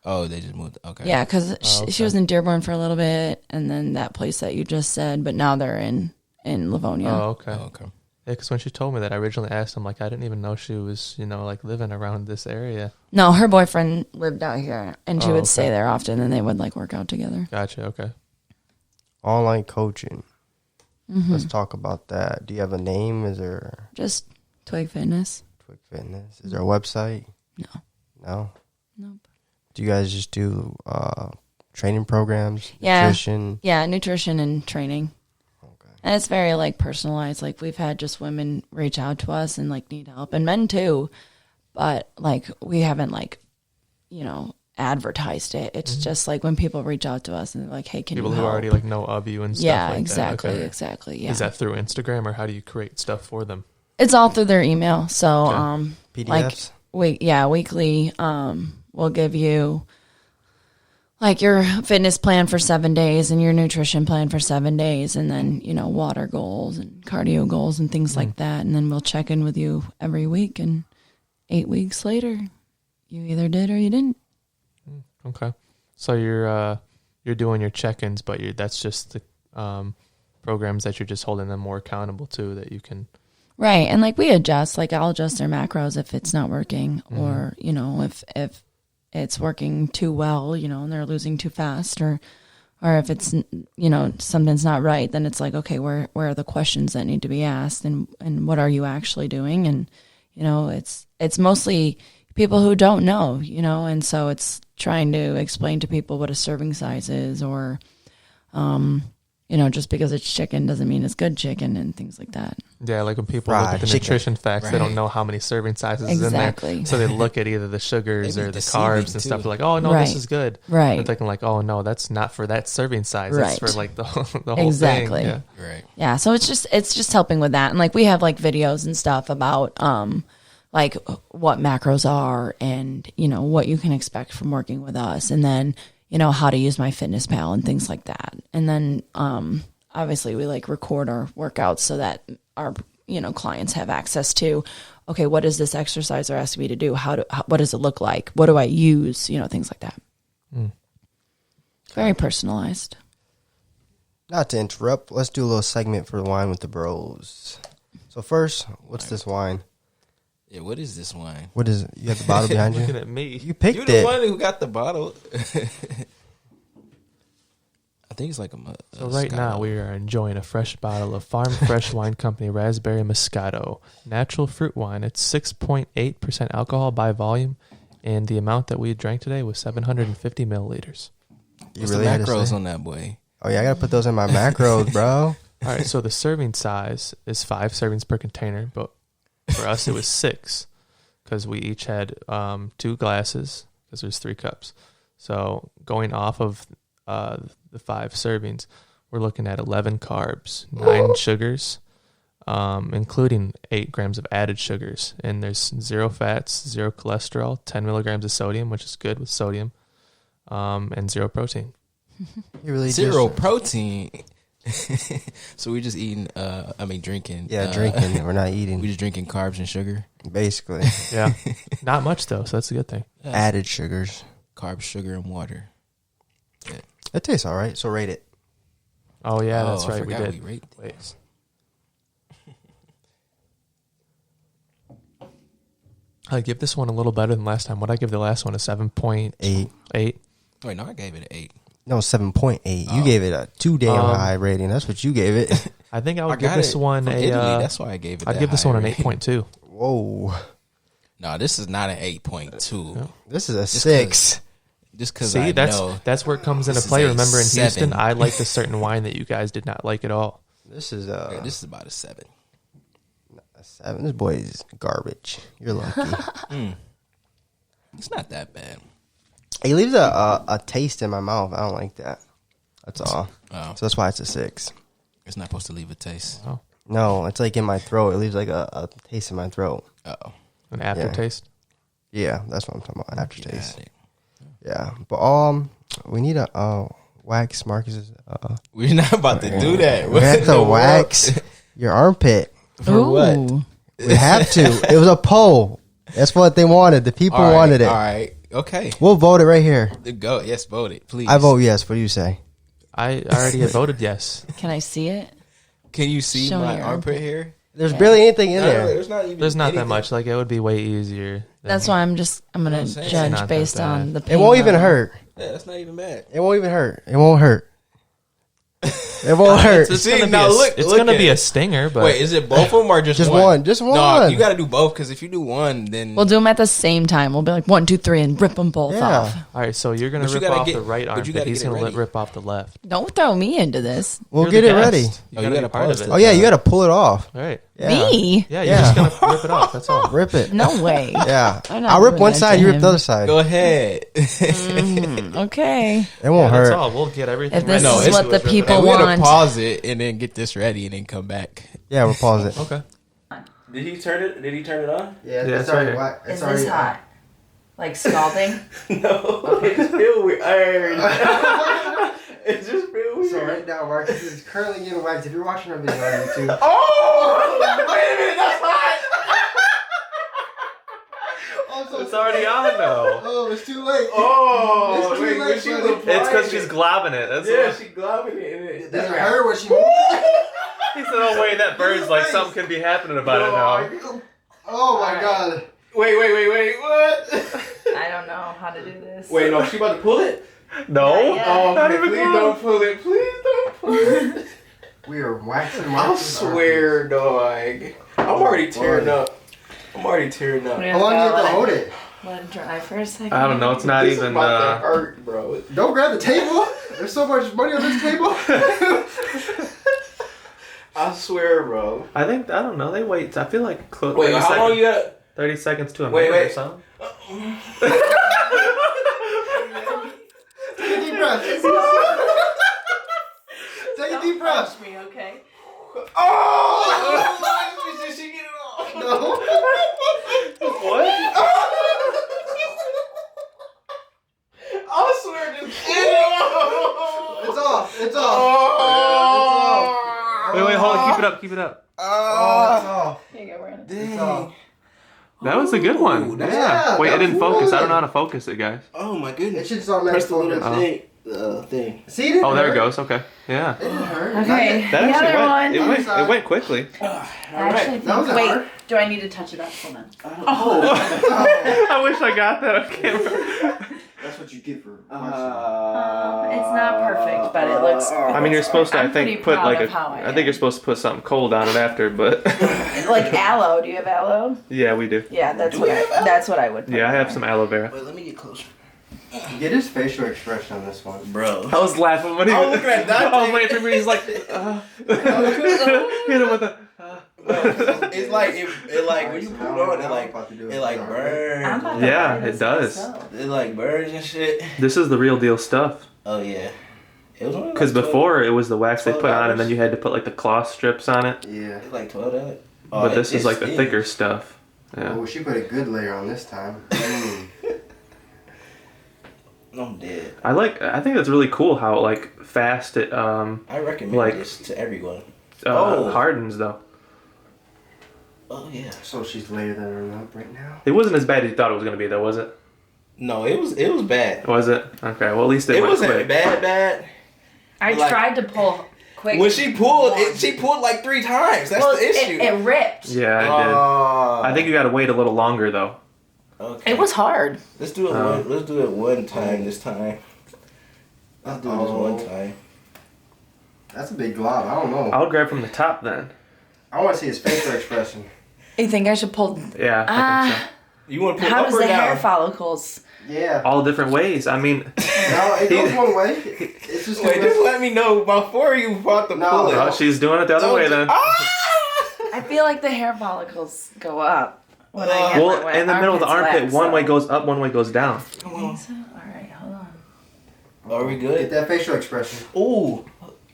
Speaker 3: Oh, they just moved. Okay.
Speaker 4: Yeah, because
Speaker 2: okay.
Speaker 4: she was in Dearborn for a little bit, and then that place that you just said, but now they're in Livonia.
Speaker 2: Oh, okay.
Speaker 3: Oh, okay.
Speaker 2: Yeah, because when she told me that, I originally asked him, like, I didn't even know she was, like, living around this area.
Speaker 4: No, her boyfriend lived out here, and she
Speaker 2: Oh,
Speaker 4: would
Speaker 2: okay.
Speaker 4: stay there often, and they would like work out together.
Speaker 2: Gotcha, okay.
Speaker 1: Online coaching.
Speaker 4: Mm-hmm.
Speaker 1: Let's talk about that. Do you have a name? Is there
Speaker 4: Just Twig Fitness.
Speaker 1: Twig Fitness? Is there a website?
Speaker 4: No.
Speaker 1: No.
Speaker 4: Nope.
Speaker 1: Do you guys just do training programs?
Speaker 4: Yeah.
Speaker 1: Nutrition?
Speaker 4: Yeah, nutrition and training.
Speaker 1: Okay.
Speaker 4: And it's very like personalized. Like we've had just women reach out to us and like need help, and men too. But like we haven't like, advertised it. It's just like when people reach out to us and they're like, "Hey, can
Speaker 2: People
Speaker 4: you
Speaker 2: who
Speaker 4: help?"
Speaker 2: already, like, know of you and stuff
Speaker 4: Yeah,
Speaker 2: like
Speaker 4: exactly,
Speaker 2: that. Okay.
Speaker 4: exactly. Yeah,
Speaker 2: Is that through Instagram, or how do you create stuff for them?
Speaker 4: it's all through their email. So,
Speaker 2: Okay.
Speaker 1: PDFs?
Speaker 4: weekly. We'll give you like your fitness plan for 7 days and your nutrition plan for 7 days, and then water goals and cardio goals and things like that. And then we'll check in with you every week. And 8 weeks later, you either did or you didn't.
Speaker 2: Okay. So you're doing your check-ins, but that's just the programs that you're just holding them more accountable to, that you can.
Speaker 4: Right. And like we adjust, like I'll adjust their macros if it's not working, or, if it's working too well, and they're losing too fast, or if it's, something's not right, then it's like, okay, where are the questions that need to be asked, and what are you actually doing? And, it's mostly people who don't know, and so it's trying to explain to people what a serving size is, or, just because it's chicken doesn't mean it's good chicken, and things like that.
Speaker 2: Yeah, like when people look at
Speaker 1: Fried
Speaker 2: the
Speaker 1: chicken.
Speaker 2: nutrition facts, they don't
Speaker 3: Right.
Speaker 2: know how many serving sizes is in
Speaker 4: Exactly.
Speaker 2: there. So they look at either the sugars
Speaker 3: They be
Speaker 2: or the
Speaker 3: deceiving,
Speaker 2: carbs and stuff.
Speaker 3: too.
Speaker 2: They're like, oh, no,
Speaker 4: Right.
Speaker 2: this is good.
Speaker 4: Right.
Speaker 2: They're thinking like, oh, no, that's not for that serving size. That's
Speaker 4: Right.
Speaker 2: for like the whole
Speaker 4: Exactly.
Speaker 2: thing. Yeah.
Speaker 3: Right.
Speaker 4: Yeah, so it's just helping with that. And like we have like videos and stuff about like what macros are, and what you can expect from working with us, and then how to use MyFitnessPal and things like that. And then obviously we like record our workouts so that our clients have access to, okay, what is this exercise they're asking me to do? What does it look like? What do I use? Things like that. Very personalized.
Speaker 1: Not to interrupt, let's do a little segment for Wine with the Bros. So first, what's this wine?
Speaker 3: Yeah, what is this wine?
Speaker 1: What is it? You have the bottle behind
Speaker 2: Looking
Speaker 1: you?
Speaker 2: at me.
Speaker 1: You picked
Speaker 3: You're the
Speaker 1: it.
Speaker 3: one who got the bottle. I think it's like a
Speaker 2: So right now we are enjoying a fresh bottle of Farm Fresh Wine Company Raspberry Moscato natural fruit wine. It's 6.8% alcohol by volume, and the amount that we drank today was 750 milliliters.
Speaker 3: What's the macros on that boy?
Speaker 1: Oh yeah, I gotta put those in my macros, bro.
Speaker 2: All right, so the serving size is 5 servings per container, but for us it was 6 because we each had 2 glasses because there's 3 cups. So going off of the 5 servings, we're looking at 11 carbs, 9 sugars, including 8 grams of added sugars. And there's 0 fats, 0 cholesterol, 10 milligrams of sodium, which is good with sodium, and 0 protein.
Speaker 1: You really
Speaker 3: Zero
Speaker 1: just,
Speaker 3: protein. So we're just eating, drinking.
Speaker 1: Yeah, drinking. We're not eating.
Speaker 3: We're just drinking carbs and sugar.
Speaker 1: Basically,
Speaker 2: Yeah. Not much, though, so that's a good thing.
Speaker 1: added sugars.
Speaker 3: Carbs, sugar, and water. Yeah.
Speaker 1: It tastes all right. So rate it.
Speaker 2: Oh, yeah, that's
Speaker 3: I
Speaker 2: right. We
Speaker 3: forgot
Speaker 2: did.
Speaker 3: we rate
Speaker 2: Wait.
Speaker 3: these.
Speaker 2: I give this one a little better than last time. What I give the last one? A 7.8.
Speaker 1: 8.
Speaker 3: Wait, no, I gave it an 8.
Speaker 1: No, 7.8. You gave it a too damn high rating. That's what you gave it.
Speaker 2: I think I would
Speaker 3: I
Speaker 2: give
Speaker 3: got
Speaker 2: this
Speaker 3: it
Speaker 2: one
Speaker 3: from
Speaker 2: a.
Speaker 3: Italy. That's why I gave it.
Speaker 2: I'd
Speaker 3: that
Speaker 2: give this
Speaker 3: high
Speaker 2: one an
Speaker 3: rating.
Speaker 2: 8.2.
Speaker 1: Whoa.
Speaker 3: No, this is not an 8.2.
Speaker 2: No.
Speaker 1: This is a 6.
Speaker 3: Just because
Speaker 2: See,
Speaker 3: I
Speaker 2: that's
Speaker 3: know
Speaker 2: where it comes into
Speaker 3: this is
Speaker 2: play.
Speaker 3: a
Speaker 2: Remember in
Speaker 3: 7.
Speaker 2: Houston, I liked a certain wine that you guys did not like at all.
Speaker 1: This is
Speaker 3: this is about a 7.
Speaker 1: a 7. This boy is garbage. You're lucky.
Speaker 3: It's not that bad.
Speaker 1: It leaves a taste in my mouth. I don't like that. That's all.
Speaker 3: Oh,
Speaker 1: So that's why it's a 6.
Speaker 3: it's not supposed to leave a taste.
Speaker 2: Oh,
Speaker 1: No, it's like in my throat. It leaves like a taste in my throat.
Speaker 3: Uh-oh.
Speaker 2: an aftertaste.
Speaker 1: Yeah, that's what I'm talking about. Aftertaste.
Speaker 3: Got it.
Speaker 1: Yeah, but we need a wax Marcus's.
Speaker 3: We're not about to do that.
Speaker 1: We have to wax your armpit.
Speaker 3: For what?
Speaker 1: We have to. It was a poll. That's what they wanted. The people
Speaker 3: All right,
Speaker 1: wanted it.
Speaker 3: All right. Okay.
Speaker 1: We'll vote it right here.
Speaker 3: Go. Yes, vote it, please.
Speaker 1: I vote yes. What do you say?
Speaker 2: I already had voted yes.
Speaker 4: Can I see it?
Speaker 3: Can you see
Speaker 4: Show me
Speaker 3: my
Speaker 4: your
Speaker 3: armpit hair?
Speaker 1: There's barely anything in there.
Speaker 3: There's not even.
Speaker 2: There's not that
Speaker 3: anything.
Speaker 2: much. Like it would be way easier.
Speaker 4: That's why I'm gonna
Speaker 3: I'm saying.
Speaker 4: judge
Speaker 2: Not that
Speaker 4: based
Speaker 2: bad.
Speaker 4: on the
Speaker 1: It won't even
Speaker 4: pain
Speaker 1: hurt.
Speaker 3: Yeah, that's not even bad.
Speaker 1: It won't even hurt. It won't hurt. It won't hurt.
Speaker 2: It's
Speaker 3: See,
Speaker 2: gonna be
Speaker 3: now
Speaker 2: a,
Speaker 3: look-
Speaker 2: it's
Speaker 3: look
Speaker 2: gonna
Speaker 3: at
Speaker 2: be a
Speaker 3: it.
Speaker 2: stinger, but
Speaker 3: Wait, is it both of them or just
Speaker 1: Just
Speaker 3: one?
Speaker 1: one. Just
Speaker 3: No,
Speaker 1: one.
Speaker 3: you got to do both because if you do one, then
Speaker 4: We'll do them at the same time. We'll be like 1, 2, 3, and rip them both
Speaker 1: Yeah.
Speaker 4: off.
Speaker 2: all right. So you're gonna
Speaker 3: But you
Speaker 2: rip
Speaker 3: gotta
Speaker 2: off
Speaker 3: get-
Speaker 2: the right
Speaker 3: but you
Speaker 2: armpit.
Speaker 3: gotta
Speaker 2: He's
Speaker 3: get it
Speaker 2: gonna
Speaker 3: ready.
Speaker 2: rip off the left.
Speaker 4: Don't throw me into this.
Speaker 1: We'll
Speaker 2: You're
Speaker 1: get
Speaker 2: the
Speaker 1: it ready.
Speaker 2: guest. You
Speaker 3: Oh, you
Speaker 2: gotta
Speaker 3: gotta
Speaker 2: be part
Speaker 3: pause
Speaker 2: of
Speaker 3: it.
Speaker 2: it.
Speaker 1: Oh yeah, you got to pull it off.
Speaker 2: All right.
Speaker 1: Yeah.
Speaker 4: Me?
Speaker 2: Yeah, you're just gonna rip it off. That's all.
Speaker 1: Rip it.
Speaker 4: No way.
Speaker 1: Yeah.
Speaker 4: I'm not
Speaker 1: I'll rip
Speaker 4: doing
Speaker 1: one
Speaker 4: that
Speaker 1: side.
Speaker 4: to
Speaker 1: You rip
Speaker 4: him.
Speaker 1: the other side.
Speaker 3: go ahead.
Speaker 4: Okay.
Speaker 1: It
Speaker 2: Yeah,
Speaker 1: won't
Speaker 2: that's
Speaker 1: hurt.
Speaker 2: all. We'll get everything.
Speaker 4: If this
Speaker 2: ready.
Speaker 3: No,
Speaker 4: is
Speaker 3: it's-
Speaker 4: what the
Speaker 2: Rip it
Speaker 4: people
Speaker 2: off.
Speaker 3: And we gotta
Speaker 4: want.
Speaker 3: pause it and then get this ready and then come back.
Speaker 1: Yeah, we'll pause it.
Speaker 2: Okay.
Speaker 3: Did he turn it? Did he turn it on?
Speaker 1: Yeah,
Speaker 2: it's already right
Speaker 1: It's already
Speaker 4: hot? Like scalding?
Speaker 3: No, it just feel weird. It just feel weird.
Speaker 1: So right now, Marcus is currently getting waxed. If you're watching our video on YouTube,
Speaker 3: Oh, wait a minute, that's hot.
Speaker 2: It's already on though.
Speaker 1: oh, it's too late.
Speaker 3: Oh,
Speaker 1: It's too
Speaker 3: wait,
Speaker 1: late,
Speaker 3: when she
Speaker 1: buddy.
Speaker 3: was
Speaker 2: It's because
Speaker 3: applying
Speaker 2: she's
Speaker 3: it.
Speaker 2: globbing it. That's
Speaker 3: Yeah,
Speaker 2: what
Speaker 3: she globbing it. And it
Speaker 1: Doesn't hurt when she.
Speaker 2: he said. Oh wait, that bird's like something could be happening about it now.
Speaker 1: Oh my god.
Speaker 3: Wait, what?
Speaker 4: I don't know how to do this.
Speaker 3: Wait, no, she about to pull it?
Speaker 2: No.
Speaker 4: yet.
Speaker 3: Oh,
Speaker 2: Not
Speaker 3: man,
Speaker 2: even
Speaker 3: please
Speaker 2: close.
Speaker 3: don't pull it. Please don't pull it.
Speaker 1: We are waxing.
Speaker 3: I
Speaker 1: Marcus's
Speaker 3: swear, dog. I'm already tearing up.
Speaker 1: How long do you have
Speaker 4: Let
Speaker 1: to hold it?
Speaker 4: Let it dry for a second.
Speaker 2: I don't know. It's not
Speaker 3: This is
Speaker 2: even.
Speaker 3: about to hurt, bro.
Speaker 1: Don't grab the table. There's so much money on this table.
Speaker 3: I swear, bro.
Speaker 2: I think I don't know. They wait. I feel like close.
Speaker 3: Wait, how long you got?
Speaker 2: 30 seconds to a
Speaker 3: Wait,
Speaker 2: minute or
Speaker 3: wait.
Speaker 2: something.
Speaker 1: Take a deep breath. Take a deep breath.
Speaker 4: me, okay?
Speaker 3: Oh! Did she get it off?
Speaker 1: No.
Speaker 2: What?
Speaker 3: I swear, just get it off.
Speaker 1: It's off. It's off.
Speaker 3: Oh!
Speaker 2: Wait, hold it. Keep it up. Keep it up.
Speaker 1: Oh, it's off.
Speaker 4: Here you go, we're gonna
Speaker 1: It's off.
Speaker 2: That was a good one.
Speaker 3: that's-
Speaker 1: Yeah,
Speaker 2: Wait,
Speaker 1: that
Speaker 2: it didn't
Speaker 1: was
Speaker 2: focus. I
Speaker 1: good.
Speaker 2: don't know how to focus it, guys.
Speaker 3: Oh my
Speaker 1: It
Speaker 3: goodness.
Speaker 1: should start
Speaker 3: Press
Speaker 1: making
Speaker 3: the little
Speaker 1: focus.
Speaker 3: thing. thing.
Speaker 1: See it?
Speaker 2: Oh, there it goes. Okay. Yeah.
Speaker 4: Okay,
Speaker 2: That
Speaker 4: the other
Speaker 2: actually
Speaker 4: one.
Speaker 2: went. It went quickly.
Speaker 4: Actually,
Speaker 1: That was
Speaker 4: wait,
Speaker 1: hard.
Speaker 4: do I need to touch it up? Hold on.
Speaker 2: I wish I got that on camera.
Speaker 1: That's what you get for.
Speaker 4: It's not perfect, but it looks.
Speaker 2: I mean, you're supposed to.
Speaker 4: I'm
Speaker 2: I think
Speaker 4: pretty
Speaker 2: put
Speaker 4: proud
Speaker 2: like
Speaker 4: of how I
Speaker 2: I think you're supposed to put something cold on it after, but
Speaker 4: like aloe. Do you have aloe?
Speaker 2: yeah, we do.
Speaker 4: Yeah, that's what I would. Put
Speaker 2: Yeah, I
Speaker 4: in
Speaker 2: have
Speaker 4: there.
Speaker 2: some aloe vera.
Speaker 3: Wait, let me get closer.
Speaker 1: Get his facial expression on this one.
Speaker 3: Bro.
Speaker 2: I was laughing when he
Speaker 3: I was
Speaker 2: was.
Speaker 3: looking at Dante.
Speaker 2: I was waiting for me. He's like, hit him with a.
Speaker 3: It's like it like when you put it on, it like burns.
Speaker 4: I'm about to
Speaker 2: Yeah,
Speaker 4: buy this
Speaker 2: it does.
Speaker 4: myself.
Speaker 3: It like burns and shit.
Speaker 2: This is the real deal stuff.
Speaker 3: Oh yeah. It was only
Speaker 2: Because
Speaker 3: like
Speaker 2: before it was the wax they put on, and then
Speaker 3: $12.
Speaker 2: you had to put like the cloth strips on it.
Speaker 1: Yeah.
Speaker 3: It's like $12.
Speaker 2: But this is like the
Speaker 3: stings.
Speaker 2: thicker stuff. Yeah.
Speaker 1: Oh, she put a good layer on this time.
Speaker 3: I'm dead.
Speaker 2: I think that's really cool how like fast it
Speaker 3: I recommend
Speaker 2: Like-
Speaker 3: this to everyone. Oh.
Speaker 2: hardens though.
Speaker 3: Oh yeah.
Speaker 1: So she's layered that her up right now.
Speaker 2: It wasn't as bad as you thought it was gonna be though, was it?
Speaker 3: No, it was bad.
Speaker 2: Was it? Okay, well at least it went
Speaker 3: wasn't
Speaker 2: quick.
Speaker 3: bad.
Speaker 4: I
Speaker 3: Like-
Speaker 4: tried to pull quick.
Speaker 3: When she pulled, she pulled like 3 times. That's
Speaker 4: well,
Speaker 3: the issue.
Speaker 4: it ripped.
Speaker 2: Yeah, I did. I think you gotta wait a little longer though.
Speaker 3: Okay.
Speaker 4: It was hard.
Speaker 3: Let's do it. Let's do it one time this time. Let's do this one time.
Speaker 1: That's a big glob. I don't know.
Speaker 2: I'll grab from the top then.
Speaker 1: I want to see his facial expression.
Speaker 4: You think I should pull?
Speaker 2: Yeah, I think so.
Speaker 3: You want to pull
Speaker 4: How
Speaker 3: up
Speaker 4: does
Speaker 3: or
Speaker 4: the
Speaker 3: down?
Speaker 4: hair follicles?
Speaker 1: Yeah.
Speaker 2: All different ways. I mean,
Speaker 1: No, it goes one way. It's just
Speaker 3: Wait, just let me know before you bought the
Speaker 1: No.
Speaker 3: pull it.
Speaker 2: oh, she's doing it the other way then.
Speaker 4: I feel like the hair follicles go up when I get
Speaker 2: Well,
Speaker 4: my
Speaker 2: in the middle of the
Speaker 4: armpits
Speaker 2: armpit,
Speaker 4: waxed,
Speaker 2: one
Speaker 4: though.
Speaker 2: way goes up, one way goes down.
Speaker 3: Come on.
Speaker 4: So, all right, hold on.
Speaker 3: Are we
Speaker 1: Get
Speaker 3: good?
Speaker 1: that facial expression.
Speaker 3: Ooh.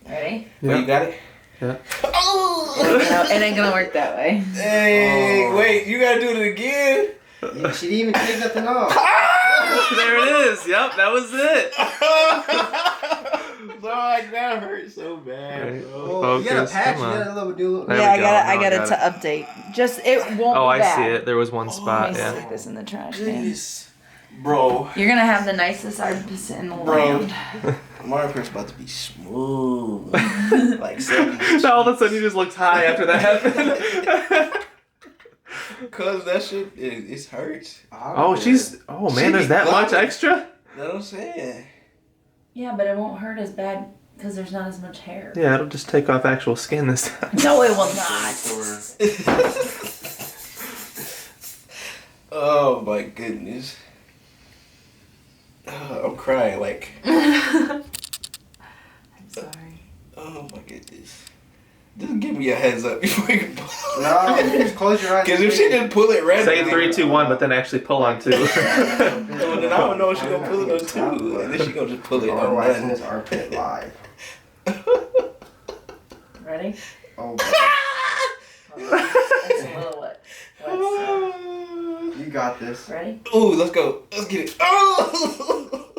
Speaker 4: Ready?
Speaker 3: Wait, you got it?
Speaker 2: Yeah.
Speaker 3: Oh!
Speaker 4: No, it ain't gonna work that way.
Speaker 3: Hey, wait, you gotta do it again?
Speaker 1: Yeah, she didn't even take nothing off.
Speaker 2: There it is. Yep, that was it.
Speaker 3: Dog, that hurt so bad, bro.
Speaker 1: Oh, you got a
Speaker 2: Focus,
Speaker 1: patch. You
Speaker 2: come on.
Speaker 1: got a little do.
Speaker 2: There
Speaker 4: Yeah,
Speaker 2: we go.
Speaker 4: I
Speaker 2: Now
Speaker 4: got
Speaker 2: I
Speaker 4: it
Speaker 2: got
Speaker 4: to update. Just it won't.
Speaker 2: Oh,
Speaker 4: be
Speaker 2: I
Speaker 4: bad.
Speaker 2: see it. There was one
Speaker 4: Let
Speaker 2: spot.
Speaker 4: me
Speaker 2: Yeah.
Speaker 4: stick this in the trash can.
Speaker 3: Goodness. Bro,
Speaker 4: You're gonna have the nicest armpits in the
Speaker 3: Bro.
Speaker 4: land.
Speaker 3: my armpit's about to be smooth. Like 70.
Speaker 2: Now all of a sudden you just looked high after that happened.
Speaker 3: Cause that shit, it hurts.
Speaker 2: Oh, man, there's that much extra?
Speaker 3: You know what I'm saying?
Speaker 4: Yeah, but it won't hurt as bad because there's not as much hair.
Speaker 2: Yeah, it'll just take off actual skin this time.
Speaker 4: No, it will not.
Speaker 3: Oh my goodness. I'm crying like.
Speaker 4: I'm sorry.
Speaker 3: Oh my goodness. Just give me a heads up before you pull.
Speaker 1: No, just close your eyes.
Speaker 3: Because if she didn't pull it randomly.
Speaker 2: Say 3, 2, 1, but then actually pull on 2.
Speaker 3: Well, then I don't know if she's gonna pull it on 2. And then she gonna just pull it
Speaker 1: Or
Speaker 3: on
Speaker 1: waxing
Speaker 3: 1.
Speaker 1: his armpit live.
Speaker 4: Ready?
Speaker 1: Oh,
Speaker 4: It's a little wet. So.
Speaker 1: you got this.
Speaker 4: Ready?
Speaker 3: Ooh, let's go. Let's get it. Oh!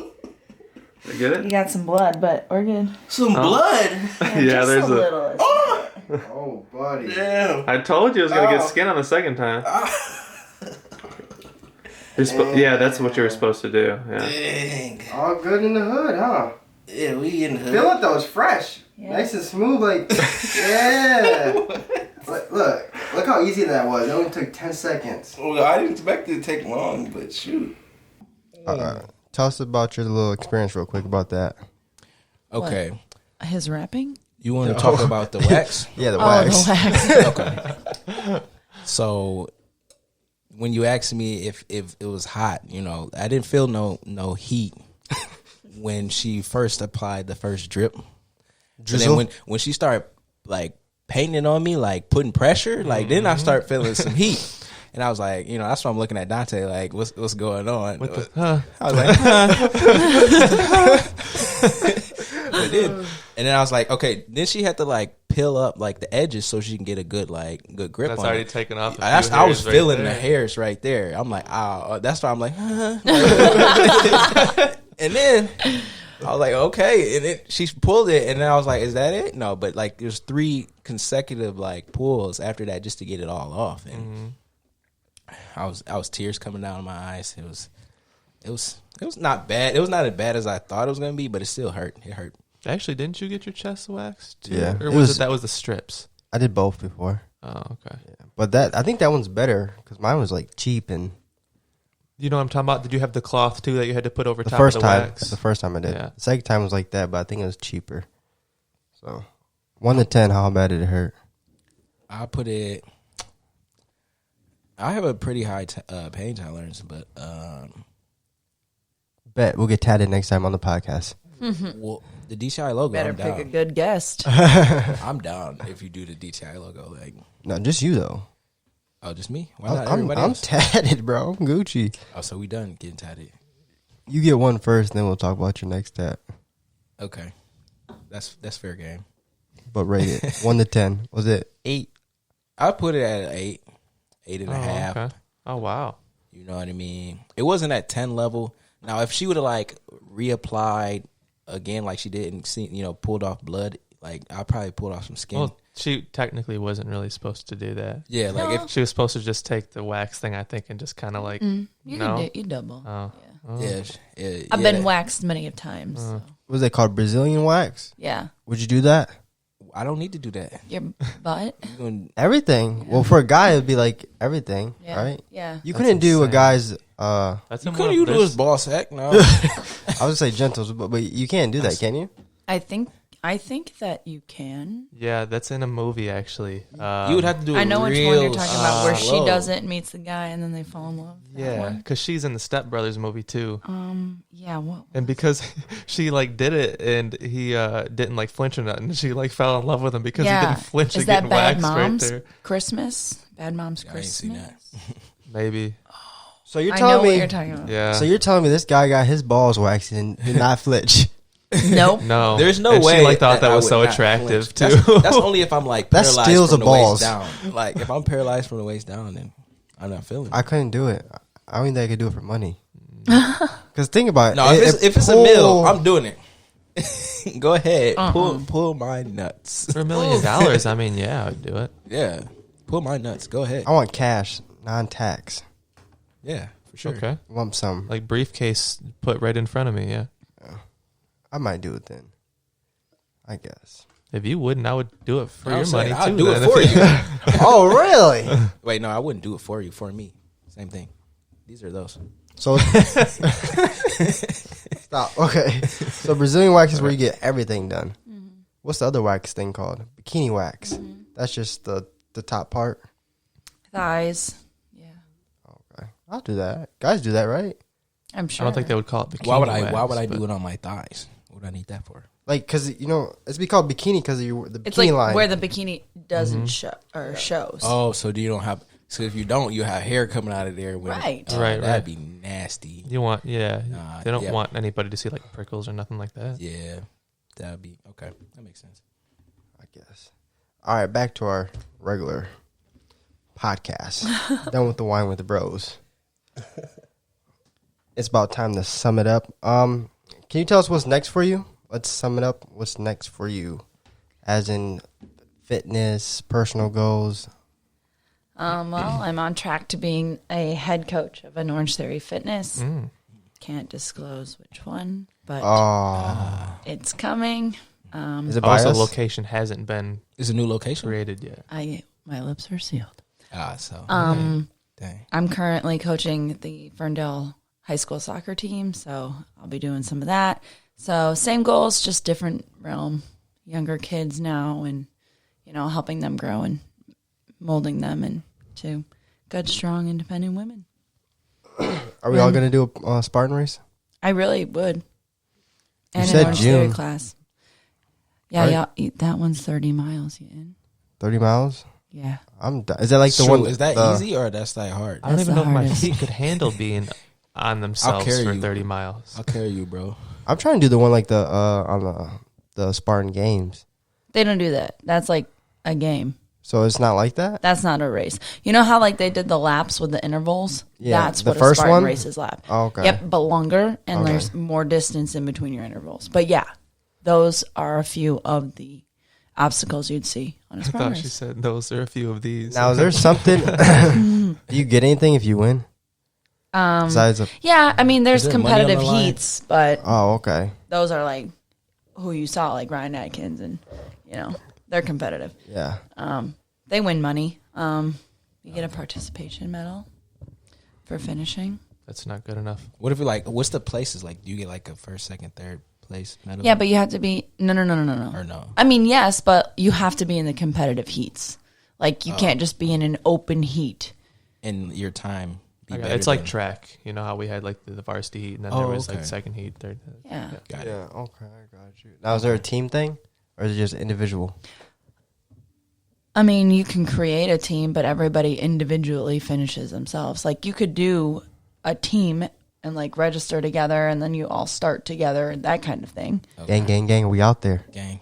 Speaker 2: You get
Speaker 4: You
Speaker 2: it?
Speaker 4: got some blood, but we're good.
Speaker 3: Some blood.
Speaker 2: Yeah,
Speaker 4: just
Speaker 2: there's
Speaker 4: a little. is
Speaker 3: Oh!
Speaker 1: Oh, buddy.
Speaker 3: Damn.
Speaker 2: I told you it was going to
Speaker 3: Oh.
Speaker 2: get skin on the second time. Yeah, that's what you were supposed to do. Yeah.
Speaker 3: Dang.
Speaker 1: All good in the hood, huh?
Speaker 3: Yeah, we in the hood.
Speaker 1: Feel it though, it's fresh.
Speaker 4: Yeah.
Speaker 1: Nice and smooth, like, yeah. Look how easy that was. It only took 10 seconds.
Speaker 3: Well, I didn't expect it to take long, but shoot.
Speaker 1: Tell us about your little experience real quick about that.
Speaker 3: Okay.
Speaker 4: His rapping?
Speaker 3: You want to talk about the wax?
Speaker 1: Yeah, the
Speaker 4: Oh,
Speaker 1: wax.
Speaker 4: the wax.
Speaker 3: So when you asked me if it was hot, I didn't feel no heat when she first applied the first drip. And then when she started like painting on me, like putting pressure, like then I start feeling some heat. And I was like, that's why I'm looking at Dante like, what's going on? I was like, and then I was like, okay. Then she had to like peel up like the edges so she can get a good grip
Speaker 2: That's
Speaker 3: on
Speaker 2: already
Speaker 3: it.
Speaker 2: taken off.
Speaker 3: I was feeling the hairs right there. I'm like, that's why I'm like, and then I was like, okay. And then she pulled it, and then I was like, is that it? No, but like there's 3 consecutive like pulls after that just to get it all off, and I was tears coming down my eyes. It It was not bad. It was not as bad as I thought it was gonna be, but it still hurt. It hurt.
Speaker 2: Actually, didn't you get your chest waxed too?
Speaker 1: Yeah.
Speaker 2: Or was it that was the strips?
Speaker 1: I did both before.
Speaker 2: Oh, okay.
Speaker 1: Yeah. But I think that one's better because mine was like cheap and
Speaker 2: You know what I'm talking about? Did you have the cloth too that you had to put over
Speaker 1: the
Speaker 2: top
Speaker 1: first
Speaker 2: of the
Speaker 1: time.
Speaker 2: wax?
Speaker 1: The first time I did.
Speaker 2: Yeah.
Speaker 1: The second time was like that, but I think it was cheaper. So 1 to 10, how bad did it hurt?
Speaker 3: I put it. I have a pretty high pain tolerance, but
Speaker 1: Bet we'll get tatted next time on the podcast.
Speaker 3: well, the DTI logo.
Speaker 4: Better
Speaker 3: I'm
Speaker 4: pick a
Speaker 3: down.
Speaker 4: good guest.
Speaker 3: I'm down if you do the DTI logo. Like,
Speaker 1: No, just you though.
Speaker 3: oh, just me? Why not
Speaker 1: I'm
Speaker 3: everybody else?
Speaker 1: tatted, bro. I'm Gucci.
Speaker 3: Oh, so we done getting tatted.
Speaker 1: You get one first, then we'll talk about your next tat.
Speaker 3: Okay, that's fair game.
Speaker 1: But rate it 1 to 10. Was it 8?
Speaker 3: I put it at an 8, 8.5.
Speaker 2: Okay. Oh wow.
Speaker 3: You know what I mean? It wasn't at 10 level. Now, if she would have like reapplied again, like she did, and pulled off blood, like I probably pulled off some skin.
Speaker 2: Well, she technically wasn't really supposed to do that.
Speaker 3: Yeah, like
Speaker 4: No.
Speaker 3: if
Speaker 2: She was supposed to just take the wax thing, I think, and just kind of like.
Speaker 4: You
Speaker 2: No?
Speaker 4: can you double.
Speaker 2: Oh.
Speaker 4: Yeah.
Speaker 3: yeah,
Speaker 4: I've been waxed many of times. So.
Speaker 1: Was it called Brazilian wax?
Speaker 4: Yeah.
Speaker 1: Would you do that?
Speaker 3: I don't need to do that.
Speaker 4: Your butt.
Speaker 3: You gonna-
Speaker 1: Everything. Well, for a guy, it'd be like everything,
Speaker 4: Yeah.
Speaker 1: right?
Speaker 4: Yeah.
Speaker 1: You
Speaker 2: That's
Speaker 1: couldn't do a
Speaker 2: insane.
Speaker 1: guy's.
Speaker 2: That's
Speaker 3: You
Speaker 2: in
Speaker 3: couldn't
Speaker 2: one
Speaker 3: you
Speaker 2: of
Speaker 3: do
Speaker 2: this-
Speaker 3: his ball sack? No.
Speaker 1: I would say gentles, but you can't do that, can you?
Speaker 4: I think that you can.
Speaker 2: Yeah, that's in a movie actually.
Speaker 3: You would have to do.
Speaker 4: I know which one you're talking about, where
Speaker 3: slow.
Speaker 4: she does it and meets the guy, and then they fall in love. That
Speaker 2: Yeah,
Speaker 4: one?
Speaker 2: because she's in the Step Brothers movie too,
Speaker 4: Yeah. What?
Speaker 2: and because she like did it and he didn't like flinch or nothing, she like fell in love with him because he didn't flinch.
Speaker 4: Is
Speaker 2: and
Speaker 4: that
Speaker 2: getting
Speaker 4: Bad
Speaker 2: waxed right
Speaker 4: Moms
Speaker 2: there.
Speaker 4: Christmas? Bad Moms
Speaker 3: I ain't seen that.
Speaker 4: Christmas.
Speaker 2: Maybe.
Speaker 1: So you're
Speaker 4: I know
Speaker 1: telling
Speaker 4: what
Speaker 1: me.
Speaker 4: you're talking about.
Speaker 2: Yeah.
Speaker 1: So you're telling me this guy got his balls waxed and did not flinch?
Speaker 4: Nope.
Speaker 2: no,
Speaker 3: There's no
Speaker 2: and
Speaker 3: way.
Speaker 2: She like thought that
Speaker 3: I
Speaker 2: was
Speaker 3: would
Speaker 2: so
Speaker 3: not
Speaker 2: attractive
Speaker 3: flinch.
Speaker 2: too.
Speaker 3: That's only if I'm like
Speaker 1: That
Speaker 3: paralyzed
Speaker 1: steals
Speaker 3: from
Speaker 1: the
Speaker 3: the
Speaker 1: balls.
Speaker 3: waist down. Like if I'm paralyzed from the waist down, then I'm not feeling it.
Speaker 1: I couldn't do it. I don't think I could do it for money. Because think about it.
Speaker 3: No, if it's a
Speaker 1: pull-
Speaker 3: meal, I'm doing it. Go ahead, pull my nuts.
Speaker 2: For $1 million, I mean, yeah, I would do it.
Speaker 3: Yeah, pull my nuts. Go ahead.
Speaker 1: I want cash, non-tax,
Speaker 3: Yeah, for sure.
Speaker 2: Okay,
Speaker 1: lump sum.
Speaker 2: like briefcase put right in front of me. Yeah,
Speaker 1: I might do it then. I guess.
Speaker 2: if you wouldn't, I would do it for
Speaker 3: I'm
Speaker 2: your
Speaker 3: saying,
Speaker 2: money
Speaker 3: I'll
Speaker 2: too.
Speaker 3: do it
Speaker 2: then.
Speaker 3: for you.
Speaker 1: Oh, really?
Speaker 3: Wait, no, I wouldn't do it for you. For me, same thing. These are those.
Speaker 1: So stop. Okay. So Brazilian wax is where you get everything done. What's the other wax thing called? Bikini wax. That's just the top part.
Speaker 4: Thighs. Yeah.
Speaker 1: Okay. I'll do that. Guys do that, right?
Speaker 4: I'm
Speaker 2: I
Speaker 4: sure.
Speaker 2: don't think they would call it bikini
Speaker 3: Why would I?
Speaker 2: wax,
Speaker 3: Why would I
Speaker 2: but-
Speaker 3: do it on my thighs? What would I need that for?
Speaker 1: Like, cause it's be called bikini because of the bikini
Speaker 4: It's like
Speaker 1: line.
Speaker 4: where the bikini doesn't show or shows.
Speaker 3: Oh, so do you don't have? So if you don't, you have hair coming out of there. When,
Speaker 4: Right.
Speaker 2: Right,
Speaker 3: That'd
Speaker 2: right.
Speaker 3: be nasty.
Speaker 2: You want, yeah. They don't
Speaker 3: yeah.
Speaker 2: want anybody to see like prickles or nothing like that.
Speaker 3: Yeah, that'd be okay. That makes sense.
Speaker 1: I guess. All right, back to our regular podcast. Done with the wine with the bros. It's about time to sum it up. Can you tell us what's next for you? Let's sum it up. What's next for you? As in fitness, personal goals.
Speaker 4: Well, I'm on track to being a head coach of an Orangetheory Fitness. Can't disclose which one, but
Speaker 1: Oh,
Speaker 4: it's coming.
Speaker 1: is it by
Speaker 2: Also,
Speaker 1: us?
Speaker 2: location hasn't been
Speaker 3: It's a new location.
Speaker 2: created yet.
Speaker 4: My lips are sealed.
Speaker 3: So dang.
Speaker 4: I'm currently coaching the Ferndale High School soccer team, so I'll be doing some of that. So same goals, just different realm. Younger kids now, and helping them grow and molding them into good, strong, independent women.
Speaker 1: Are we all going to do a Spartan race?
Speaker 4: I really would. And
Speaker 1: said
Speaker 4: an Orange Theory
Speaker 1: June.
Speaker 4: class. Yeah,
Speaker 1: Right?
Speaker 4: yeah. That one's 30 miles. You in?
Speaker 1: 30 miles?
Speaker 4: Yeah.
Speaker 1: I'm done. Is that like the
Speaker 3: So
Speaker 1: one?
Speaker 3: is that
Speaker 1: the-
Speaker 3: easy or that's like hard?
Speaker 2: I don't
Speaker 4: That's
Speaker 2: even
Speaker 4: the
Speaker 2: know if my
Speaker 4: hardest.
Speaker 2: feet could handle being on themselves
Speaker 3: carry
Speaker 2: for
Speaker 3: you.
Speaker 2: 30 miles.
Speaker 3: I'll carry you, bro.
Speaker 1: I'm trying to do the one like the on the Spartan Games.
Speaker 4: They don't do that. That's like a game.
Speaker 1: So it's not like that?
Speaker 4: That's not a race. You know how like they did the laps with the intervals?
Speaker 1: Yeah,
Speaker 4: That's
Speaker 1: the
Speaker 4: what
Speaker 1: first
Speaker 4: a Spartan
Speaker 1: one?
Speaker 4: race is lap.
Speaker 1: Oh, okay.
Speaker 4: Yep, but longer, and
Speaker 1: Okay.
Speaker 4: there's more distance in between your intervals. But yeah, those are a few of the obstacles you'd see on a
Speaker 2: I
Speaker 4: Spartan
Speaker 2: thought she
Speaker 4: race.
Speaker 2: said those are a few of these.
Speaker 1: Now, is there something? Do you get anything if you win? Besides
Speaker 4: Yeah, I mean, there's
Speaker 3: Is there money on the
Speaker 4: competitive
Speaker 3: line?
Speaker 4: heats, but
Speaker 1: oh, okay.
Speaker 4: those are like who you saw, like Ryan Atkins, and they're competitive.
Speaker 1: Yeah.
Speaker 4: They win money. You get a participation medal for finishing.
Speaker 2: That's not good enough.
Speaker 3: What if what's the places like? Do you get like a first, second, third place medal?
Speaker 4: Yeah, but you have to be no.
Speaker 3: Or no?
Speaker 4: I mean, yes, but you have to be in the competitive heats. Like you can't just be in an open heat.
Speaker 3: In your time, be better
Speaker 2: It's like
Speaker 3: than-
Speaker 2: track. You know how we had like the varsity heat, and then there was
Speaker 3: okay.
Speaker 2: like second heat, third.
Speaker 4: Yeah.
Speaker 3: Got it.
Speaker 1: Yeah. Okay, I got you. Now, is there a team thing, or is it just individual?
Speaker 4: I mean, you can create a team, but everybody individually finishes themselves. Like you could do a team and like register together, and then you all start together, and that kind of thing.
Speaker 3: Okay.
Speaker 1: Gang, we out there.
Speaker 3: Gang.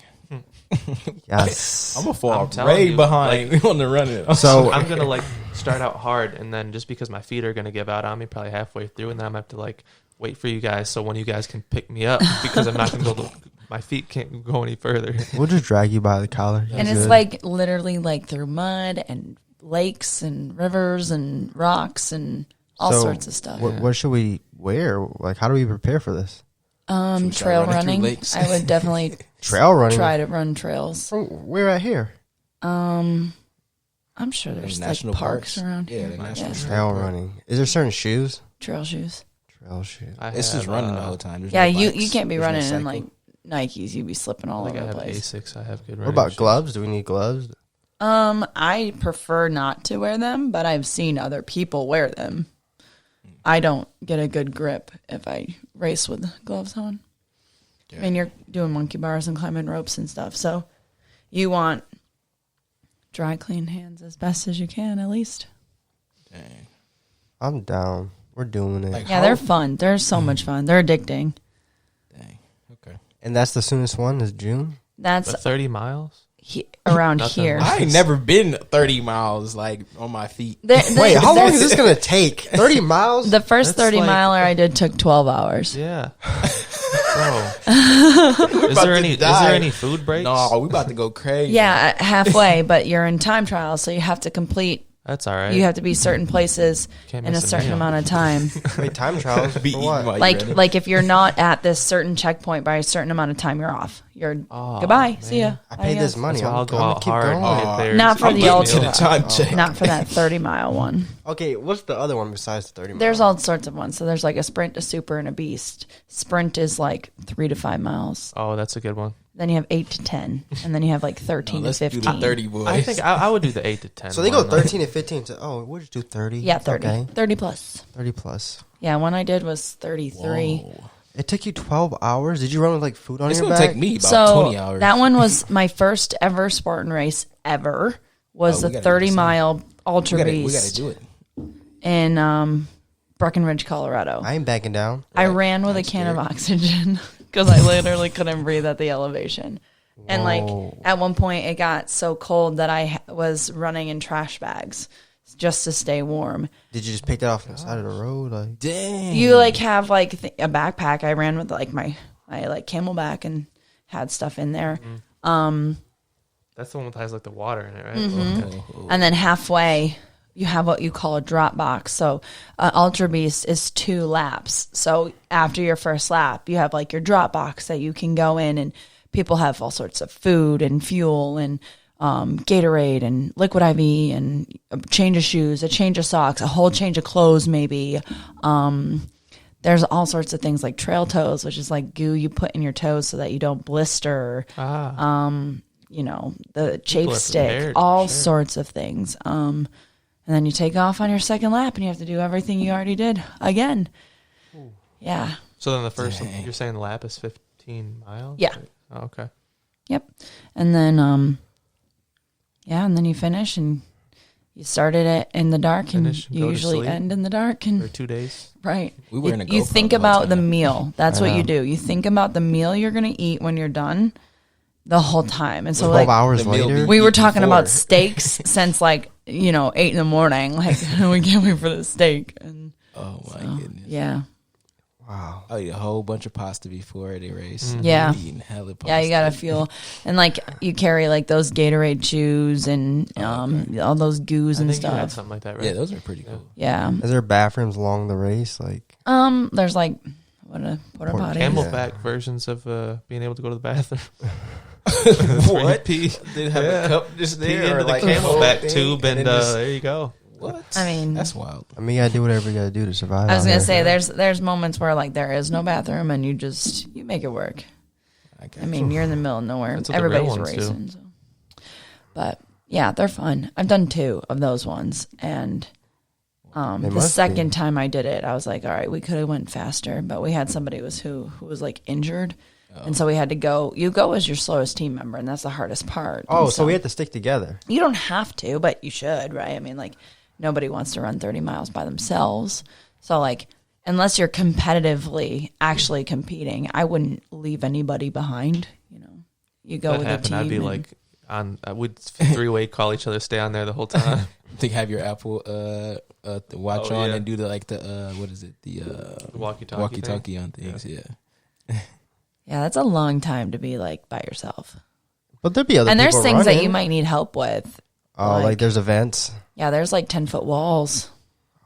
Speaker 1: Yes.
Speaker 3: I'm gonna fall
Speaker 2: I'm telling
Speaker 3: way
Speaker 2: you,
Speaker 3: behind on the running.
Speaker 1: So
Speaker 2: I'm gonna like start out hard, and then just because my feet are gonna give out on me probably halfway through, and then I'm gonna have to like wait for you guys, so when you guys can pick me up, because I'm not gonna go. My feet can't go any further.
Speaker 1: we'll just drag you by the collar.
Speaker 4: And it's like literally like through mud and lakes and rivers and rocks and all sorts of stuff.
Speaker 1: What should we wear? Like, how do we prepare for this?
Speaker 3: Should we
Speaker 4: Trail
Speaker 3: start running through
Speaker 4: running.
Speaker 3: lakes?
Speaker 4: I would definitely
Speaker 1: Trail running.
Speaker 4: try to run trails.
Speaker 1: Where at here?
Speaker 4: I'm sure there's like
Speaker 3: national
Speaker 4: parks
Speaker 3: parks?
Speaker 4: around
Speaker 3: Yeah,
Speaker 4: here.
Speaker 3: like national
Speaker 1: Trail running. Is there certain shoes?
Speaker 4: Trail shoes.
Speaker 1: Trail shoes.
Speaker 3: It's just running the whole time. There's
Speaker 4: Yeah,
Speaker 3: no
Speaker 4: you
Speaker 3: bikes.
Speaker 4: can't be
Speaker 3: There's no
Speaker 4: running in
Speaker 3: cycle.
Speaker 4: like Nikes. You'd be slipping all
Speaker 2: Like I
Speaker 4: over the
Speaker 2: have
Speaker 4: place.
Speaker 2: Asics. I have good.
Speaker 1: What about gloves? Do we need gloves?
Speaker 4: I prefer not to wear them, but I've seen other people wear them. I don't get a good grip if I race with gloves on.
Speaker 3: Yeah.
Speaker 4: I mean, you're doing monkey bars and climbing ropes and stuff, so you want dry, clean hands as best as you can, at least.
Speaker 3: Dang.
Speaker 1: I'm down. We're doing it.
Speaker 3: Like,
Speaker 4: Yeah, they're fun. They're so much fun. They're addicting.
Speaker 3: Dang. Okay.
Speaker 1: And that's the soonest one is June?
Speaker 4: That's
Speaker 2: 30 miles.
Speaker 4: around
Speaker 2: Nothing.
Speaker 4: here.
Speaker 3: I ain't never been 30 miles like on my feet.
Speaker 1: Wait, how long is this going to take? 30 miles?
Speaker 4: The first
Speaker 2: That's
Speaker 4: 30
Speaker 2: like-
Speaker 4: miler I did took 12 hours.
Speaker 2: Yeah. Bro. Is
Speaker 3: about
Speaker 2: there
Speaker 3: to
Speaker 2: any? Is
Speaker 3: die.
Speaker 2: there any food breaks?
Speaker 3: No, we about to go crazy.
Speaker 4: Yeah, halfway, but you're in time trial, so you have to complete.
Speaker 2: That's all right.
Speaker 4: You have to be certain places
Speaker 2: Can't
Speaker 4: in a
Speaker 2: miss a
Speaker 4: certain
Speaker 2: meal.
Speaker 4: amount of time.
Speaker 1: Wait, time trials?
Speaker 3: Be
Speaker 1: For
Speaker 3: eating
Speaker 1: what?
Speaker 3: while you're at it.
Speaker 4: Like if you're not at this certain checkpoint by a certain amount of time, you're off. You're goodbye. See ya.
Speaker 1: I paid this
Speaker 4: Adios.
Speaker 1: money.
Speaker 2: That's why I'll
Speaker 1: I'm
Speaker 2: go
Speaker 1: gonna
Speaker 2: out
Speaker 1: keep
Speaker 2: hard.
Speaker 1: going.
Speaker 2: And get there.
Speaker 4: Not for
Speaker 3: I'm
Speaker 4: the
Speaker 3: getting
Speaker 4: ultra.
Speaker 3: to the time check.
Speaker 4: Not for that 30-mile one.
Speaker 1: Okay, what's the other one besides the 30 miles?
Speaker 4: There's all sorts of ones. So there's like a sprint, a super, and a beast. Sprint is like 3 to 5 miles.
Speaker 2: Oh, that's a good one.
Speaker 4: Then you have 8 to 10, and then you have like 13 to
Speaker 3: Let's do
Speaker 4: 15.
Speaker 3: the 30 boys.
Speaker 2: I think I would do the 8 to 10.
Speaker 1: So they go
Speaker 2: one, like-
Speaker 1: 13 and 15 to, we'll just do 30.
Speaker 4: Yeah,
Speaker 1: It's
Speaker 4: 30.
Speaker 1: Okay.
Speaker 4: 30 plus.
Speaker 1: 30 plus.
Speaker 4: Yeah, one I did was 33.
Speaker 3: Whoa.
Speaker 1: It took you 12 hours? Did you run with like food on
Speaker 3: It's
Speaker 1: your
Speaker 3: gonna
Speaker 1: back?
Speaker 3: take me about
Speaker 4: So
Speaker 3: 20 hours.
Speaker 4: that one was my first ever Spartan race ever. Was
Speaker 3: Oh,
Speaker 4: the
Speaker 3: we gotta do this
Speaker 4: 30-mile Ultra
Speaker 3: we
Speaker 4: Beast
Speaker 3: gotta do it.
Speaker 4: in Breckenridge, Colorado.
Speaker 1: I ain't backing down.
Speaker 4: I ran with a can of oxygen because I literally couldn't breathe at the elevation. And like
Speaker 1: Whoa.
Speaker 4: at one point it got so cold that I was running in trash bags just to stay warm.
Speaker 1: Did you just pick that off on the side of the road? Like,
Speaker 3: Dang.
Speaker 4: You like have like a backpack. I ran with like my like Camelback and had stuff in there.
Speaker 2: That's the one that has like the water in it, right?
Speaker 4: Mm-hmm.
Speaker 2: Okay.
Speaker 4: And then halfway, you have what you call a drop box. So, Ultra Beast is 2 laps. So, after your first lap, you have like your drop box that you can go in, and people have all sorts of food and fuel and Gatorade and liquid IV and a change of shoes, a change of socks, a whole change of clothes, maybe. There's all sorts of things like trail toes, which is like goo you put in your toes so that you don't blister. You know, the chafe
Speaker 2: are
Speaker 4: stick,
Speaker 2: prepared,
Speaker 4: all
Speaker 2: sure.
Speaker 4: sorts of things. And then you take off on your second lap and you have to do everything you already did again. Yeah.
Speaker 2: So then the first,
Speaker 3: Dang.
Speaker 2: you're saying the lap is 15 miles?
Speaker 4: Yeah.
Speaker 2: Oh, okay.
Speaker 4: Yep. And then, and then you finish and you started it in the dark
Speaker 2: Finish
Speaker 4: and
Speaker 2: and
Speaker 4: you
Speaker 2: go to
Speaker 4: usually
Speaker 2: sleep.
Speaker 4: end in the dark.
Speaker 2: For
Speaker 4: And
Speaker 2: 2 days.
Speaker 4: right.
Speaker 3: We were in a
Speaker 4: You
Speaker 3: GoPro
Speaker 4: think
Speaker 3: the whole
Speaker 4: about the
Speaker 3: time.
Speaker 4: meal. That's what
Speaker 1: I
Speaker 4: you
Speaker 1: know.
Speaker 4: do. You think about the meal you're going to eat when you're done the whole time. And so
Speaker 1: 12
Speaker 4: like,
Speaker 1: hours
Speaker 3: the meal
Speaker 1: later?
Speaker 4: we were
Speaker 3: eat
Speaker 4: talking
Speaker 3: before.
Speaker 4: about steaks since like 8 in the morning. Like we can't wait for the steak. And
Speaker 3: Oh my
Speaker 4: so,
Speaker 3: goodness.
Speaker 4: yeah,
Speaker 1: Wow.
Speaker 3: I'll eat a whole bunch of pasta before the race.
Speaker 4: Yeah.
Speaker 3: Eating hella pasta.
Speaker 4: Yeah, you gotta feel, and like you carry like those Gatorade chews and all those goos
Speaker 2: I
Speaker 4: and
Speaker 2: think you had
Speaker 4: stuff.
Speaker 2: something like that, right?
Speaker 3: Yeah, those are pretty cool.
Speaker 4: Yeah.
Speaker 1: Is there bathrooms along the race? Like,
Speaker 4: There's like porta potties.
Speaker 2: Camelback versions of being able to go to the bathroom.
Speaker 3: What?
Speaker 2: Pee.
Speaker 3: They have a cup just
Speaker 2: Pee
Speaker 3: there,
Speaker 2: into
Speaker 3: or
Speaker 2: the
Speaker 3: like
Speaker 2: camelback tube, and
Speaker 3: just,
Speaker 2: there you go.
Speaker 3: what?
Speaker 4: I mean,
Speaker 3: that's wild.
Speaker 1: I mean, you gotta do whatever you gotta do to survive.
Speaker 4: I was
Speaker 1: out
Speaker 4: gonna
Speaker 1: here.
Speaker 4: say there's moments where like there is no bathroom and you make it work. I mean, you're in the middle of nowhere.
Speaker 2: That's what the real
Speaker 4: Everybody's
Speaker 2: ones do.
Speaker 4: racing. So. But yeah, they're fun. I've done 2 of those ones, and
Speaker 1: They
Speaker 4: the
Speaker 1: must
Speaker 4: second
Speaker 1: be.
Speaker 4: time I did it, I was like, all right, we could have went faster, but we had somebody who was like injured, and so we had to go. You go as your slowest team member, and that's the hardest part.
Speaker 1: Oh,
Speaker 4: And
Speaker 1: so we have to stick together.
Speaker 4: You don't have to, but you should, right? I mean, like, nobody wants to run 30 miles by themselves. So, like, unless you're competitively actually competing, I wouldn't leave anybody behind. You know, you go
Speaker 2: That
Speaker 4: with
Speaker 2: happened.
Speaker 4: a team.
Speaker 2: I'd be
Speaker 4: and-
Speaker 2: like we'd 3-way call each other, stay on there the whole time.
Speaker 3: They have your Apple watch
Speaker 2: Oh,
Speaker 3: on
Speaker 2: yeah.
Speaker 3: and do the what is it, the
Speaker 2: Walkie-talkie
Speaker 3: on things. Yeah.
Speaker 4: yeah, that's a long time to be like by yourself.
Speaker 1: But there'd be other
Speaker 4: And there's
Speaker 1: people
Speaker 4: things that
Speaker 1: running.
Speaker 4: you might need help with.
Speaker 1: Oh, like there's events.
Speaker 4: Yeah, there's like 10-foot walls.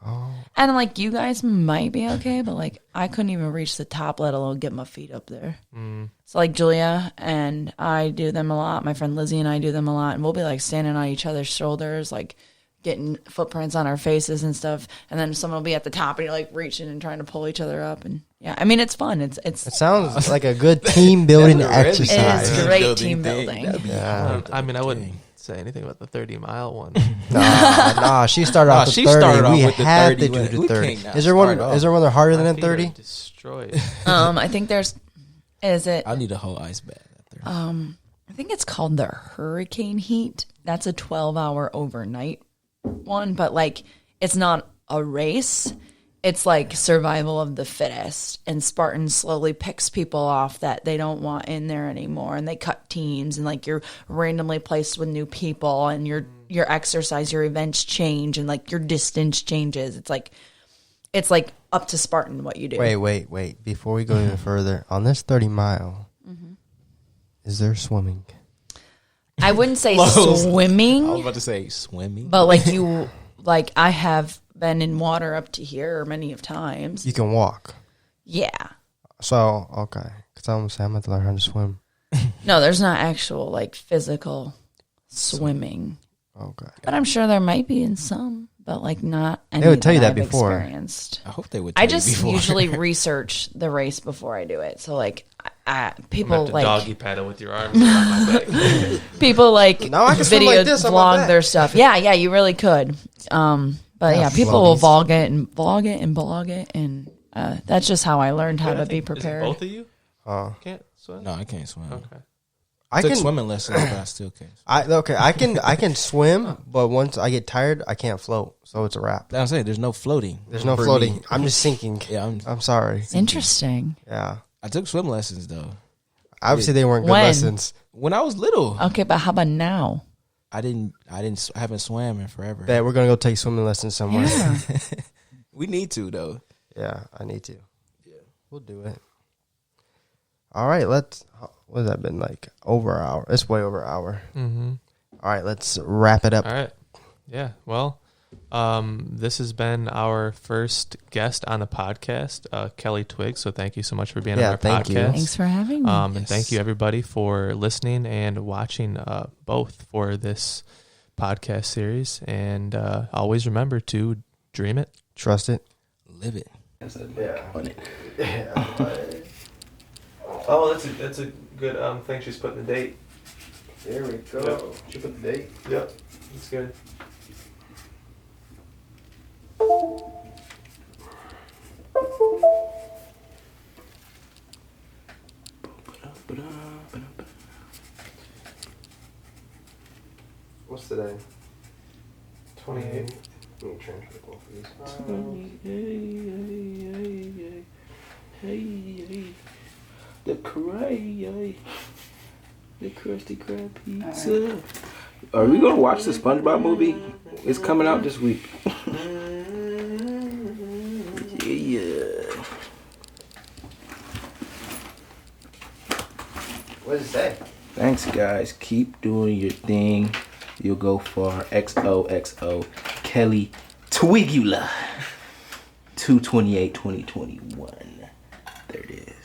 Speaker 1: Oh.
Speaker 4: And like you guys might be okay, but like I couldn't even reach the top, let alone get my feet up there. So like Julia and I do them a lot. My friend Lizzie and I do them a lot, and we'll be like standing on each other's shoulders, like getting footprints on our faces and stuff. And then someone will be at the top, and you're like reaching and trying to pull each other up. And yeah, I mean it's fun. It
Speaker 1: It sounds like a good team building exercise.
Speaker 4: is great team building.
Speaker 1: Yeah.
Speaker 2: I mean, I wouldn't say anything about the 30-mile one.
Speaker 1: Nah, she started off with
Speaker 3: she
Speaker 1: 30.
Speaker 3: started off
Speaker 1: we
Speaker 3: with the
Speaker 1: had
Speaker 3: 30.
Speaker 1: to do the
Speaker 3: We
Speaker 1: 30.
Speaker 3: can't
Speaker 1: Is there one?
Speaker 3: start off.
Speaker 1: Is there one that harder
Speaker 2: My
Speaker 1: than
Speaker 2: feet are
Speaker 1: 30?
Speaker 2: destroyed.
Speaker 4: I think is it?
Speaker 3: I need a whole ice bath.
Speaker 4: I think it's called the Hurricane Heat. That's a 12-hour overnight one, but like it's not a race. It's like survival of the fittest, and Spartan slowly picks people off that they don't want in there anymore, and they cut teams, and like you're randomly placed with new people, and your exercise, your events change, and like your distance changes. It's like up to Spartan what you do.
Speaker 1: Wait. Before we go even further, on this 30 mile, is there swimming?
Speaker 4: I wouldn't say
Speaker 3: Close.
Speaker 4: swimming.
Speaker 3: I was about to say swimming.
Speaker 4: But like I have been in water up to here many of times.
Speaker 1: You can walk.
Speaker 4: Yeah.
Speaker 1: So, okay. Because I'm going to say I'm going to learn how to swim.
Speaker 4: No, there's not actual like physical swimming.
Speaker 1: Okay.
Speaker 4: But I'm sure there might be in some, but like not any
Speaker 1: They would tell you that
Speaker 4: I've
Speaker 1: before.
Speaker 4: experienced.
Speaker 3: I hope they would.
Speaker 4: I
Speaker 3: tell you
Speaker 4: just
Speaker 3: before.
Speaker 4: usually research the race before I do it. So like
Speaker 2: I'm
Speaker 4: people
Speaker 2: gonna have to
Speaker 4: like
Speaker 2: doggy paddle with your arms around my back.
Speaker 4: people like
Speaker 1: Now I can swim
Speaker 4: video
Speaker 1: like this on my
Speaker 4: vlog
Speaker 1: back.
Speaker 4: their stuff. Yeah, you really could. But yeah, people will
Speaker 1: floaties.
Speaker 4: vlog it and blog it, and that's just how I learned how
Speaker 2: I
Speaker 4: to be
Speaker 2: think- is it
Speaker 4: prepared.
Speaker 2: both of you
Speaker 1: Uh,
Speaker 2: can't swim.
Speaker 3: No, I can't swim.
Speaker 2: Okay.
Speaker 1: I
Speaker 3: Took
Speaker 1: can
Speaker 3: swimming lessons, but I still can't.
Speaker 1: I can swim, but once I get tired, I can't float. So it's a wrap.
Speaker 3: I'm saying there's no floating.
Speaker 1: There's no
Speaker 3: For
Speaker 1: floating.
Speaker 3: me.
Speaker 1: I'm just sinking.
Speaker 3: Yeah,
Speaker 1: I'm sorry.
Speaker 4: Interesting.
Speaker 1: Yeah.
Speaker 3: I took swim lessons though.
Speaker 1: Obviously, they weren't good
Speaker 4: When?
Speaker 1: lessons.
Speaker 3: When I was little,
Speaker 4: Okay, but how about now?
Speaker 3: I haven't swam in forever.
Speaker 1: Bet we're gonna go take swimming lessons somewhere.
Speaker 4: Yeah.
Speaker 3: We need to though.
Speaker 1: Yeah, I need to. Yeah, we'll do it. All right, let's. What has that been like? Over an hour. It's way over an hour.
Speaker 2: Mm-hmm.
Speaker 1: All right, let's wrap it up.
Speaker 2: All right. Yeah. Well, this has been our first guest on the podcast, Kelly Twigg. So thank you so much for being on our
Speaker 1: thank you.
Speaker 2: podcast.
Speaker 4: Thanks for having me.
Speaker 2: And thank you everybody for listening and watching both for this podcast series. And always remember to dream it.
Speaker 1: Trust it.
Speaker 3: Live it.
Speaker 2: Oh, that's a good thing. She's putting the date.
Speaker 1: There we go.
Speaker 2: Yep.
Speaker 1: She put the date.
Speaker 2: Yep, that's good.
Speaker 1: What's today?
Speaker 2: 28.
Speaker 1: Let me transfer both of these.
Speaker 3: The Krusty Krab pizza. Are we gonna watch the SpongeBob movie? It's coming out this week. Yeah.
Speaker 1: What does it say?
Speaker 5: Thanks, guys. Keep doing your thing. You'll go far. XOXO. Kelly Twigula. 2/28/2021. There it is.